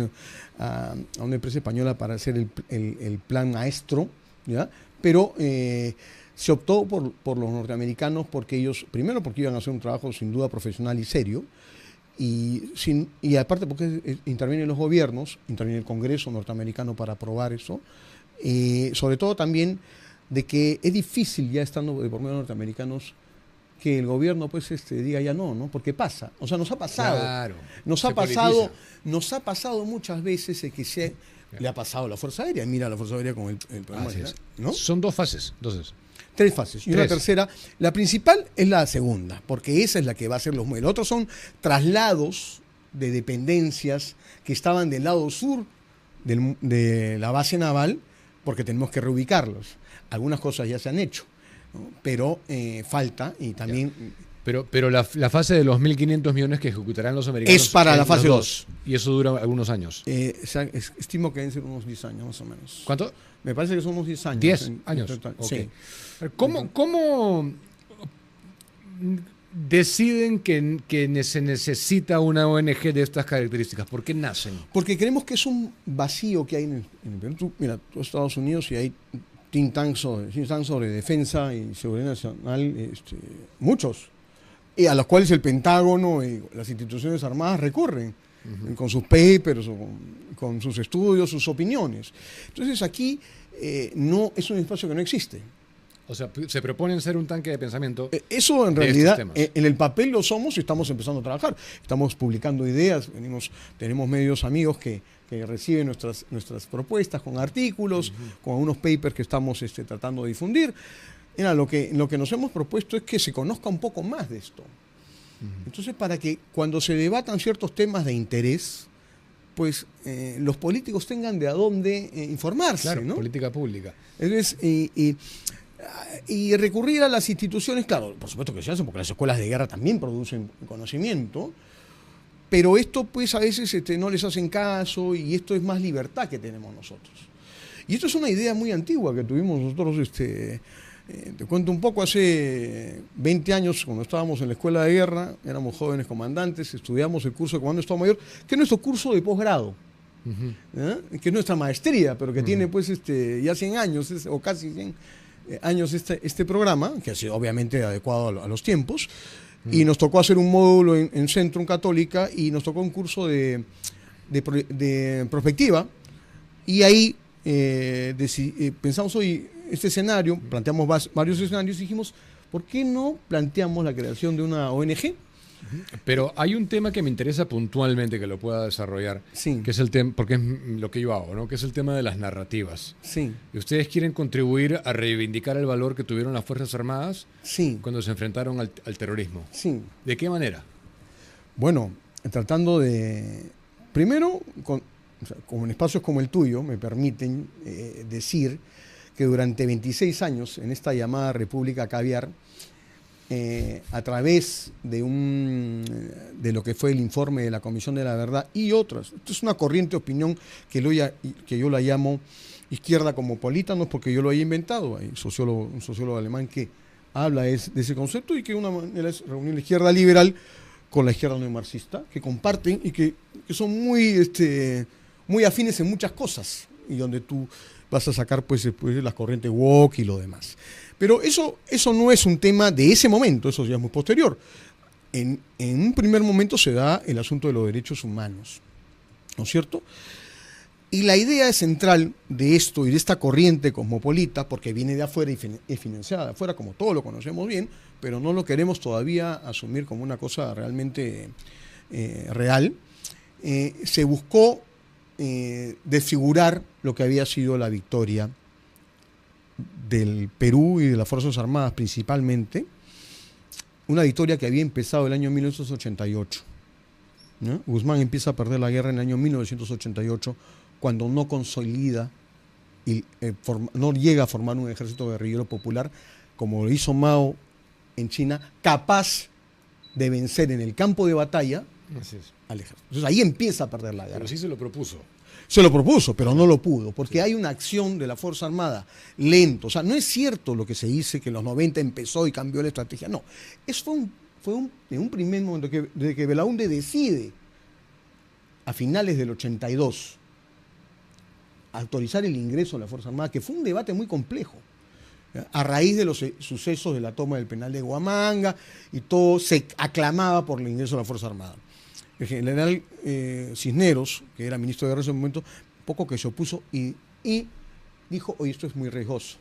a una empresa española para hacer el plan maestro, ¿ya? Pero se optó por los norteamericanos porque ellos, primero porque iban a hacer un trabajo sin duda profesional y serio, y aparte porque intervienen los gobiernos, interviene el Congreso norteamericano para aprobar eso, sobre todo también de que es difícil ya estando de por medio de norteamericanos que el gobierno pues diga ya no, porque pasa, o sea, nos ha pasado, Claro, nos ha pasado muchas veces que le ha pasado a la Fuerza Aérea, mira la Fuerza Aérea con el programa, ¿no? Son dos fases, entonces. 3 fases y una tercera. La principal es la segunda, porque esa es la que va a ser los muelles. Otros son traslados de dependencias que estaban del lado sur de la base naval, porque tenemos que reubicarlos. Algunas cosas ya se han hecho, ¿no? Pero falta y también... Pero la fase de los 1.500 millones que ejecutarán los americanos... Es para la fase 2. Y eso dura algunos años. Estimo que deben ser unos 10 años más o menos. ¿Cuánto? Me parece que son unos 10 años. 10 años. Total. Okay. Sí. ¿Cómo deciden que se necesita una ONG de estas características? ¿Por qué nacen? Porque creemos que es un vacío que hay en el Perú. Mira, tú Estados Unidos y hay think tanks sobre defensa y seguridad nacional, muchos, y a los cuales el Pentágono y las instituciones armadas recurren con sus papers, o con sus estudios, sus opiniones. Entonces aquí no es un espacio que no existe. O sea, se proponen ser un tanque de pensamiento. Eso en de realidad, estos temas. en el papel lo somos y estamos empezando a trabajar. Estamos publicando ideas, tenemos medios amigos que reciben nuestras propuestas con artículos, con unos papers que estamos tratando de difundir. Mira, lo que nos hemos propuesto es que se conozca un poco más de esto. Entonces, para que cuando se debatan ciertos temas de interés, pues los políticos tengan de a dónde informarse, Claro, ¿no? política pública. Entonces, y recurrir a las instituciones, claro, por supuesto que se hace, porque las escuelas de guerra también producen conocimiento, pero esto pues a veces no les hacen caso, y esto es más libertad que tenemos nosotros. Y esto es una idea muy antigua que tuvimos nosotros, te cuento un poco, hace 20 años, cuando estábamos en la escuela de guerra, éramos jóvenes comandantes, estudiamos el curso de comando de Estado Mayor, que es nuestro curso de posgrado, que es nuestra maestría, pero que tiene pues ya 100 años, o casi 100 años este programa, que ha sido obviamente adecuado a los tiempos, y nos tocó hacer un módulo en Centrum Católica, y nos tocó un curso de prospectiva, y ahí pensamos hoy este escenario, planteamos varios escenarios y dijimos, ¿por qué no planteamos la creación de una ONG? Pero hay un tema que me interesa puntualmente que lo pueda desarrollar, Sí. que es el tema, porque es lo que yo hago, ¿no? Que es el tema de las narrativas. Sí, Y ustedes quieren contribuir a reivindicar el valor que tuvieron las Fuerzas Armadas sí, cuando se enfrentaron al terrorismo. sí. ¿De qué manera? Bueno, tratando de, primero, como en espacios como el tuyo, me permiten decir que durante 26 años en esta llamada República Caviar, a través de lo que fue el informe de la Comisión de la Verdad y otras, esto es una corriente de opinión que yo la llamo izquierda cosmopolita, no es porque yo lo haya inventado, hay un sociólogo alemán que habla de ese concepto, y que una manera es reunir la izquierda liberal con la izquierda neomarxista, que comparten y que son muy afines en muchas cosas, y donde tú vas a sacar pues las corrientes woke y lo demás. Pero eso no es un tema de ese momento, eso ya es muy posterior. En un primer momento se da el asunto de los derechos humanos, ¿no es cierto? Y la idea central de esto y de esta corriente cosmopolita, porque viene de afuera y es financiada de afuera, como todos lo conocemos bien, pero no lo queremos todavía asumir como una cosa realmente real, se buscó desfigurar lo que había sido la victoria del Perú y de las Fuerzas Armadas principalmente, una victoria que había empezado el año 1988. ¿No? Guzmán empieza a perder la guerra en el año 1988, cuando no consolida y no llega a formar un ejército guerrillero popular como lo hizo Mao en China, capaz de vencer en el campo de batalla Así es. al ejército. Entonces ahí empieza a perder la guerra. Pero sí se lo propuso. Se lo propuso, pero no lo pudo, porque hay una acción de la Fuerza Armada lento. O sea, no es cierto lo que se dice que en los 90 empezó y cambió la estrategia. No, en un primer momento, desde que Belaúnde decide a finales del 82 autorizar el ingreso de la Fuerza Armada, que fue un debate muy complejo, a raíz de los sucesos de la toma del penal de Huamanga, y todo se aclamaba por el ingreso de la Fuerza Armada. El general Cisneros, que era ministro de guerra en ese momento, poco que se opuso y dijo, oye, esto es muy riesgoso.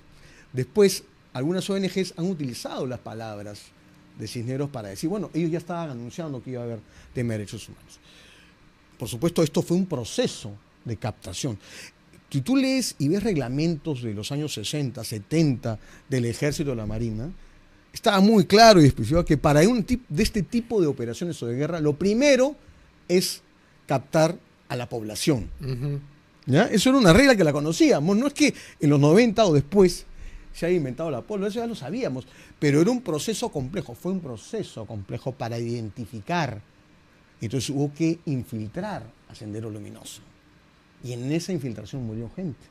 Después, algunas ONGs han utilizado las palabras de Cisneros para decir, bueno, ellos ya estaban anunciando que iba a haber tema de derechos humanos. Por supuesto, esto fue un proceso de captación. Si tú lees y ves reglamentos de los años 60, 70 del Ejército de la Marina, estaba muy claro y especificado que para de este tipo de operaciones o de guerra, lo primero es captar a la población. ¿Ya? Eso era una regla que la conocíamos. No es que en los 90 o después se haya inventado la pólvora, eso ya lo sabíamos. Pero era un proceso complejo, fue un proceso complejo para identificar. Entonces hubo que infiltrar a Sendero Luminoso. Y en esa infiltración murió gente.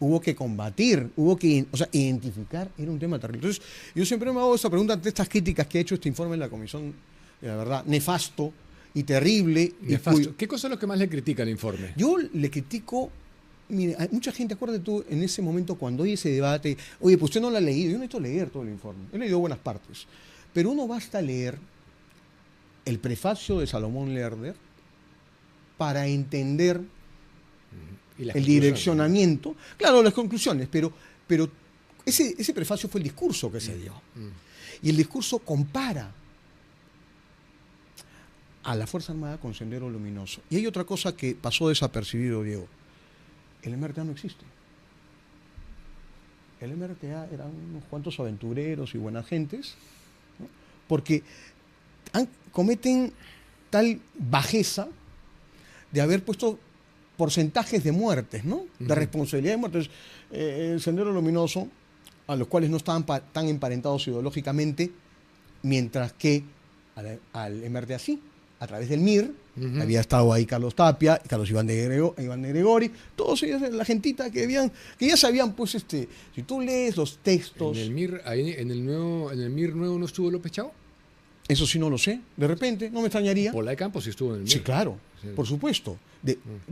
hubo que combatir, hubo que, o sea, identificar, era un tema terrible. Entonces, yo siempre me hago esa pregunta ante estas críticas que ha hecho este informe en la comisión, la verdad, nefasto y terrible. Nefasto. ¿Qué cosa es lo que más le critica el informe? Yo le critico, mire, hay mucha gente, acuérdate tú, en ese momento cuando hay ese debate, oye, pues usted no lo ha leído, yo no necesito leer todo el informe, he leído buenas partes, pero uno basta leer el prefacio de Salomón Lerner para entender el direccionamiento, claro, las conclusiones, pero ese prefacio fue el discurso que se dio. Y el discurso compara a la Fuerza Armada con Sendero Luminoso. Y hay otra cosa que pasó desapercibido, Diego. El MRTA no existe. El MRTA eran unos cuantos aventureros y buenas gentes, ¿no? Porque cometen tal bajeza de haber puesto porcentajes de muertes, ¿no? De responsabilidad de muertes. El Sendero Luminoso, a los cuales no estaban tan emparentados ideológicamente, mientras que al MRTA sí, a través del MIR, había estado ahí Carlos Tapia, Carlos Iván de Gregori, todos ellos, la gentita que ya sabían, pues, si tú lees los textos. ¿En el MIR, en el MIR nuevo no estuvo López Chao? Eso sí no lo sé, de repente, no me extrañaría. Pola de Campos sí estuvo en el MIR. Sí, claro, sí. Por supuesto.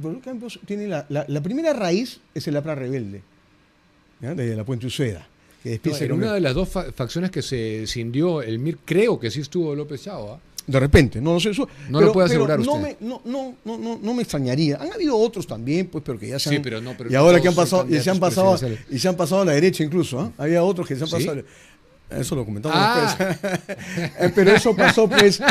Pola de Campos tiene la primera raíz es el APRA rebelde, ¿ya? De la Puente Uceda. En una de las dos facciones que se cindió el MIR, creo que sí estuvo López Chao, ¿eh? De repente, no lo sé. No lo puede asegurar usted. No me extrañaría. Han habido otros también, pues, pero que ya se han... Sí, pero y ahora que han pasado, y se han pasado a la derecha incluso, ¿eh? Había otros que se han pasado... Eso lo comentamos después. Pero eso pasó, pues,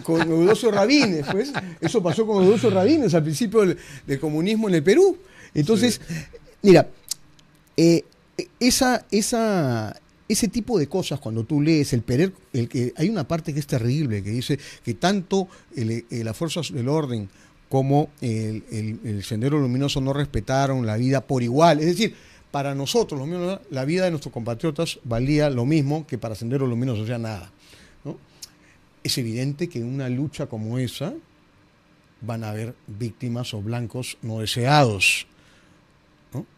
con Eudosio Rabines, pues. Eso pasó con Eudosio Rabines al principio del comunismo en el Perú. Entonces, mira, ese tipo de cosas, cuando tú lees hay una parte que es terrible, que dice que tanto las fuerzas del orden como el Sendero Luminoso no respetaron la vida por igual. Es decir, para nosotros, la vida de nuestros compatriotas valía lo mismo que para Sendero Luminoso, o sea, nada, ¿no? Es evidente que en una lucha como esa van a haber víctimas o blancos no deseados.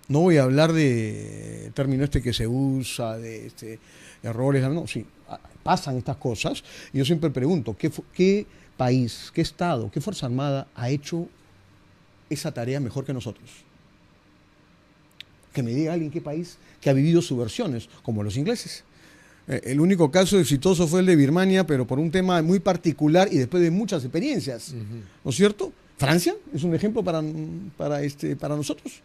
No voy a hablar de término que se usa, de errores, no, sí, pasan estas cosas. Y yo siempre pregunto, ¿qué país, qué Estado, qué Fuerza Armada ha hecho esa tarea mejor que nosotros? Que me diga alguien qué país que ha vivido subversiones, como los ingleses. El único caso exitoso fue el de Birmania, pero por un tema muy particular y después de muchas experiencias, ¿no es cierto? Francia es un ejemplo para nosotros.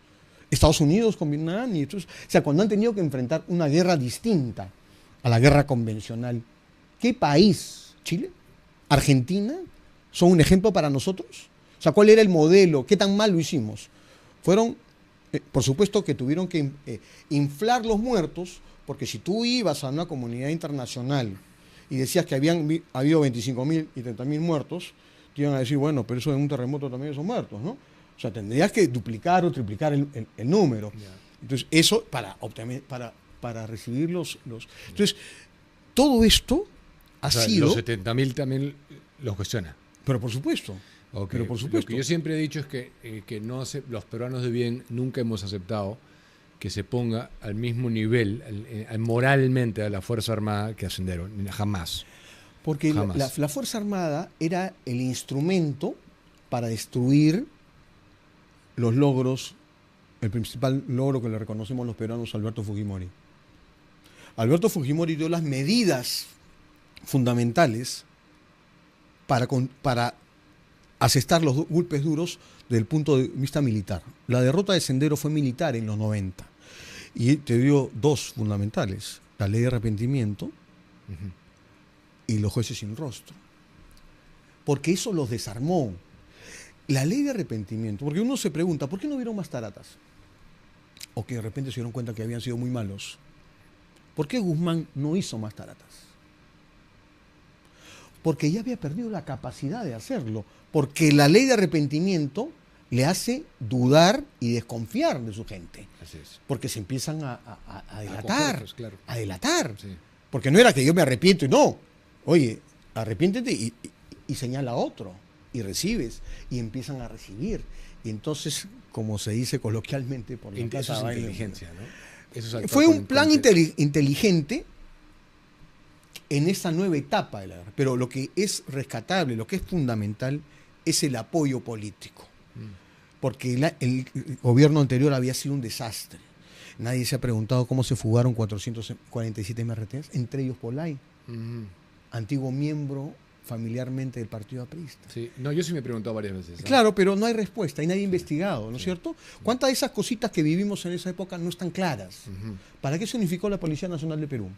Estados Unidos con Vietnam, o sea, cuando han tenido que enfrentar una guerra distinta a la guerra convencional, ¿qué país? ¿Chile? ¿Argentina? ¿Son un ejemplo para nosotros? O sea, ¿cuál era el modelo? ¿Qué tan mal lo hicimos? Fueron, por supuesto que tuvieron que inflar los muertos, porque si tú ibas a una comunidad internacional y decías que habían habido 25.000 y 30.000 muertos, te iban a decir, bueno, pero eso en un terremoto también son muertos, ¿no? O sea, tendrías que duplicar o triplicar el número. Yeah. Entonces, eso para recibir los... Entonces, todo esto ha sido... Los 70.000 también los cuestiona. Pero por supuesto. Okay. Pero por supuesto. Lo que yo siempre he dicho es que los peruanos de bien nunca hemos aceptado que se ponga al mismo nivel, moralmente, a la Fuerza Armada que a Sendero. Jamás. Porque jamás. La Fuerza Armada era el instrumento para destruir los logros, el principal logro que le reconocemos los peruanos a Alberto Fujimori. Alberto Fujimori dio las medidas fundamentales para asestar los golpes duros desde el punto de vista militar. La derrota de Sendero fue militar en los 90 y te dio dos fundamentales, la ley de arrepentimiento y los jueces sin rostro. Porque eso los desarmó. La ley de arrepentimiento, porque uno se pregunta, ¿por qué no hubieron más taratas? O que de repente se dieron cuenta que habían sido muy malos. ¿Por qué Guzmán no hizo más taratas? Porque ya había perdido la capacidad de hacerlo. Porque la ley de arrepentimiento le hace dudar y desconfiar de su gente. Así es. Porque se empiezan a delatar. Claro. A delatar. Sí. Porque no era que yo me arrepiento y no. Oye, arrepiéntete y señala a otro. Y recibes, y empiezan a recibir, y entonces, como se dice coloquialmente, por la Eso plata es baila. inteligencia, ¿no? Eso es actuar Fue un con plan inteligente en esta nueva etapa de la guerra. Pero lo que es rescatable, lo que es fundamental, es el apoyo político. Porque el gobierno anterior había sido un desastre. Nadie se ha preguntado cómo se fugaron 447 MRTs, entre ellos Polay, antiguo miembro familiarmente del Partido Aprista. Sí, no, yo sí me he preguntado varias veces. ¿No? Claro, pero no hay respuesta y nadie ha investigado, ¿no es cierto? ¿Cuántas de esas cositas que vivimos en esa época no están claras? ¿Para qué significó la Policía Nacional de Perú?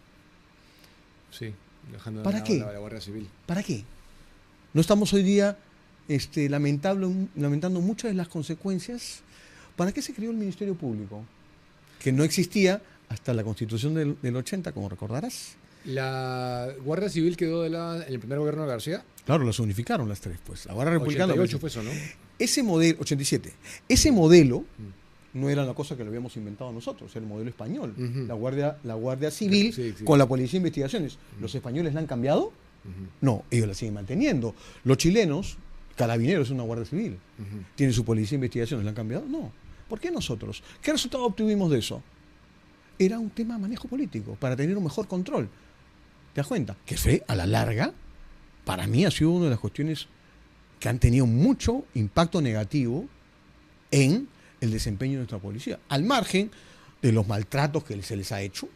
Sí, dejando ¿Para qué? La Guardia Civil. ¿Para qué? No estamos hoy día lamentando muchas de las consecuencias. ¿Para qué se creó el Ministerio Público? Que no existía hasta la Constitución del 80, como recordarás. ¿La Guardia Civil quedó en el primer gobierno de García? Claro, las unificaron las tres, pues. La Guardia Republicana. 88 fue eso, ¿no? Ese modelo, 87. Ese modelo no era la cosa que lo habíamos inventado nosotros, era el modelo español. La Guardia Civil Sí. con la Policía de Investigaciones. ¿Los españoles la han cambiado? No, ellos la siguen manteniendo. Los chilenos, Carabineros es una Guardia Civil. ¿Tiene su Policía de Investigaciones? ¿La han cambiado? No. ¿Por qué nosotros? ¿Qué resultado obtuvimos de eso? Era un tema de manejo político, para tener un mejor control. ¿Te das cuenta? Que fue, a la larga, para mí ha sido una de las cuestiones que han tenido mucho impacto negativo en el desempeño de nuestra policía. Al margen de los maltratos que se les ha hecho,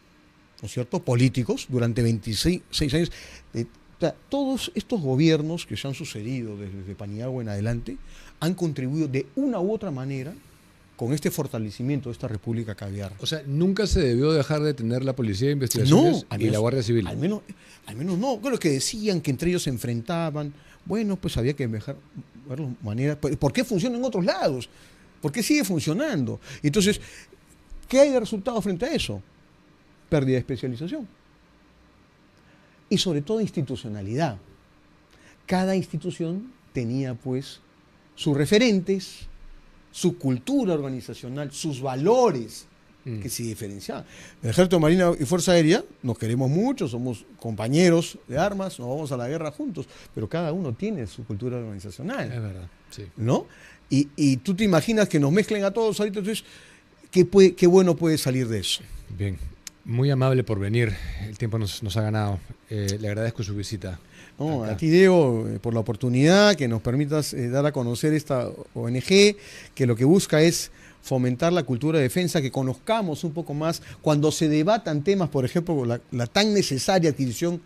¿no es cierto?, políticos, durante 26 años. O sea, todos estos gobiernos que se han sucedido desde Paniagua en adelante han contribuido de una u otra manera con este fortalecimiento de esta República Caviar. O sea, nunca se debió dejar de tener la Policía de Investigaciones y la Guardia Civil. Al menos no. Bueno, que decían que entre ellos se enfrentaban. Bueno, pues había que ver maneras. ¿Por qué funciona en otros lados? ¿Por qué sigue funcionando? Entonces, ¿qué hay de resultado frente a eso? Pérdida de especialización. Y sobre todo institucionalidad. Cada institución tenía, pues, sus referentes, su cultura organizacional, sus valores que se diferenciaban. El Ejército, Marina y Fuerza Aérea nos queremos mucho, somos compañeros de armas, nos vamos a la guerra juntos, pero cada uno tiene su cultura organizacional. Es verdad, sí. ¿No? Y tú te imaginas que nos mezclen a todos ahorita, entonces, ¿qué bueno puede salir de eso? Bien, muy amable por venir, el tiempo nos ha ganado. Le agradezco su visita. No, a ti, Diego, por la oportunidad que nos permitas dar a conocer esta ONG, que lo que busca es fomentar la cultura de defensa, que conozcamos un poco más cuando se debatan temas, por ejemplo, la tan necesaria adquisición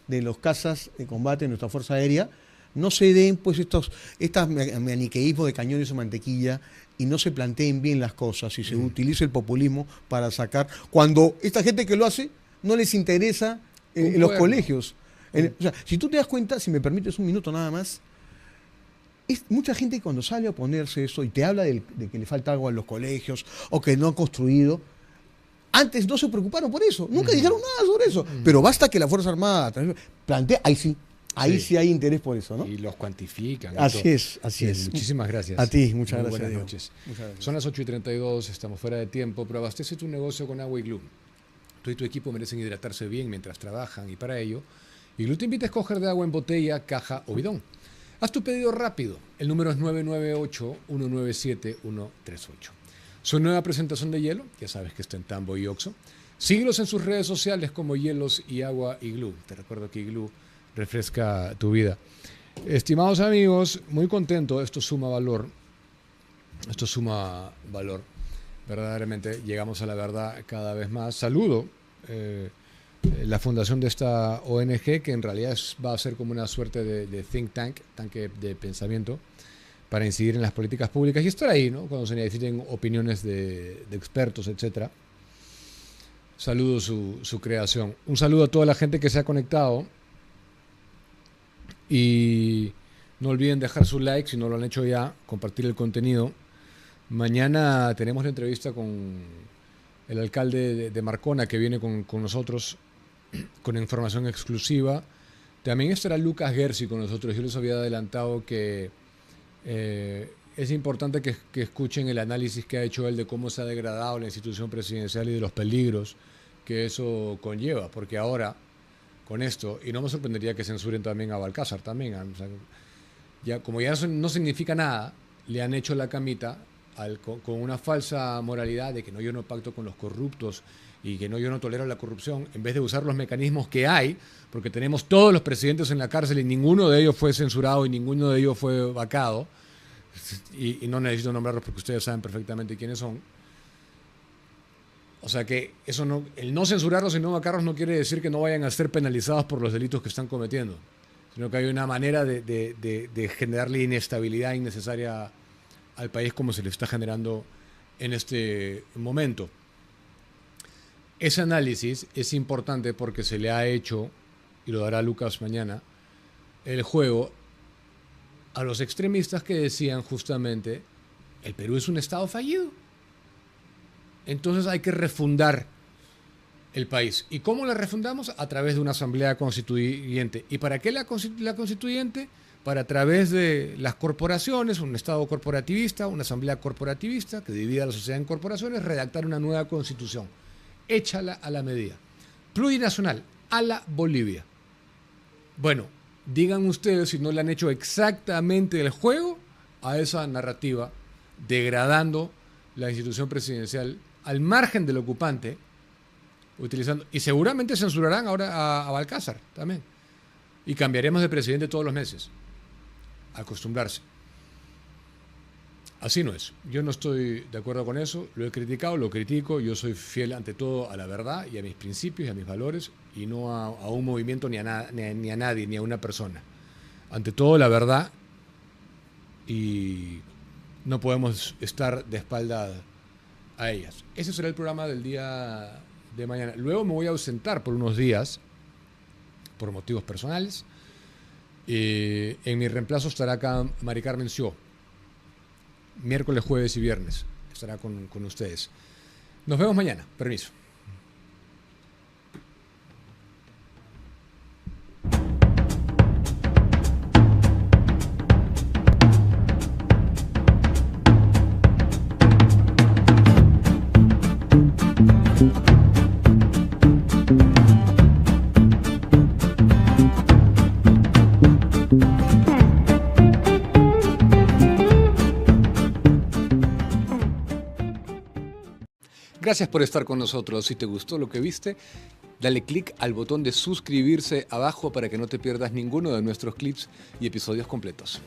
de los cazas de combate de nuestra Fuerza Aérea, no se den pues estos maniqueísmos de cañones o mantequilla y no se planteen bien las cosas y se utilice el populismo para sacar, cuando esta gente que lo hace no les interesa en los colegios. O sea, si tú te das cuenta, si me permites un minuto nada más, es mucha gente que cuando sale a oponerse eso y te habla de que le falta agua en los colegios o que no han construido, antes no se preocuparon por eso, nunca dijeron nada sobre eso, pero basta que la Fuerza Armada plantee, ahí sí hay interés por eso, ¿no? Y los cuantifican. Así es. Muchísimas gracias. A ti, muchas gracias. Buenas Diego. noches. Muchas gracias. Son las 8:32, estamos fuera de tiempo, pero abastece tu negocio con agua Iglú. Tú y tu equipo merecen hidratarse bien mientras trabajan y para ello, Iglú te invita a escoger de agua en botella, caja o bidón. Haz tu pedido rápido. El número es 998-197-138. Su nueva presentación de hielo, ya sabes que está en Tambo y Oxxo. Síguelos en sus redes sociales como Hielos y Agua Iglú. Te recuerdo que Iglú refresca tu vida. Estimados amigos, muy contento. Esto suma valor. Verdaderamente llegamos a la verdad cada vez más. Saludo la fundación de esta ONG, que en realidad va a ser como una suerte de think tanque de pensamiento para incidir en las políticas públicas y estar ahí, ¿no?, cuando se necesiten opiniones de expertos, etcétera. Saludo su creación. Un saludo a toda la gente que se ha conectado y no olviden dejar su like si no lo han hecho ya, compartir el contenido. Mañana tenemos la entrevista con el alcalde de Marcona, que viene con nosotros con información exclusiva. También estará Lucas Gersi con nosotros. Yo les había adelantado que es importante que escuchen el análisis que ha hecho él de cómo se ha degradado la institución presidencial y de los peligros que eso conlleva, porque ahora con esto, y no me sorprendería que censuren también a Balcázar también, o sea, como ya eso no significa nada, le han hecho la camita con una falsa moralidad de que no, yo no pacto con los corruptos y que no, yo no tolero la corrupción, en vez de usar los mecanismos que hay, porque tenemos todos los presidentes en la cárcel y ninguno de ellos fue censurado y ninguno de ellos fue vacado, y no necesito nombrarlos porque ustedes saben perfectamente quiénes son. O sea que eso no, el no censurarlos y no vacarlos no quiere decir que no vayan a ser penalizados por los delitos que están cometiendo, sino que hay una manera de generarle inestabilidad innecesaria al país como se le está generando en este momento. Ese análisis es importante porque se le ha hecho, y lo dará Lucas mañana, el juego a los extremistas que decían justamente el Perú es un estado fallido. Entonces hay que refundar el país. ¿Y cómo la refundamos? A través de una asamblea constituyente. ¿Y para qué la constituyente? Para a través de las corporaciones, un estado corporativista, una asamblea corporativista que divida a la sociedad en corporaciones, redactar una nueva constitución. Échala a la medida. Plurinacional, a la Bolivia. Bueno, digan ustedes si no le han hecho exactamente el juego a esa narrativa, degradando la institución presidencial al margen del ocupante, utilizando, y seguramente censurarán ahora a Balcázar también, y cambiaremos de presidente todos los meses. Acostumbrarse. Así no es. Yo no estoy de acuerdo con eso, lo he criticado, lo critico, yo soy fiel ante todo a la verdad y a mis principios y a mis valores y no a un movimiento ni a nadie, ni a una persona. Ante todo la verdad y no podemos estar de espalda a ellas. Ese será el programa del día de mañana. Luego me voy a ausentar por unos días por motivos personales. En mi reemplazo estará acá Mari Carmen Sió. Miércoles, jueves y viernes estará con ustedes. Nos vemos mañana. Permiso. Gracias por estar con nosotros. Si te gustó lo que viste, dale clic al botón de suscribirse abajo para que no te pierdas ninguno de nuestros clips y episodios completos.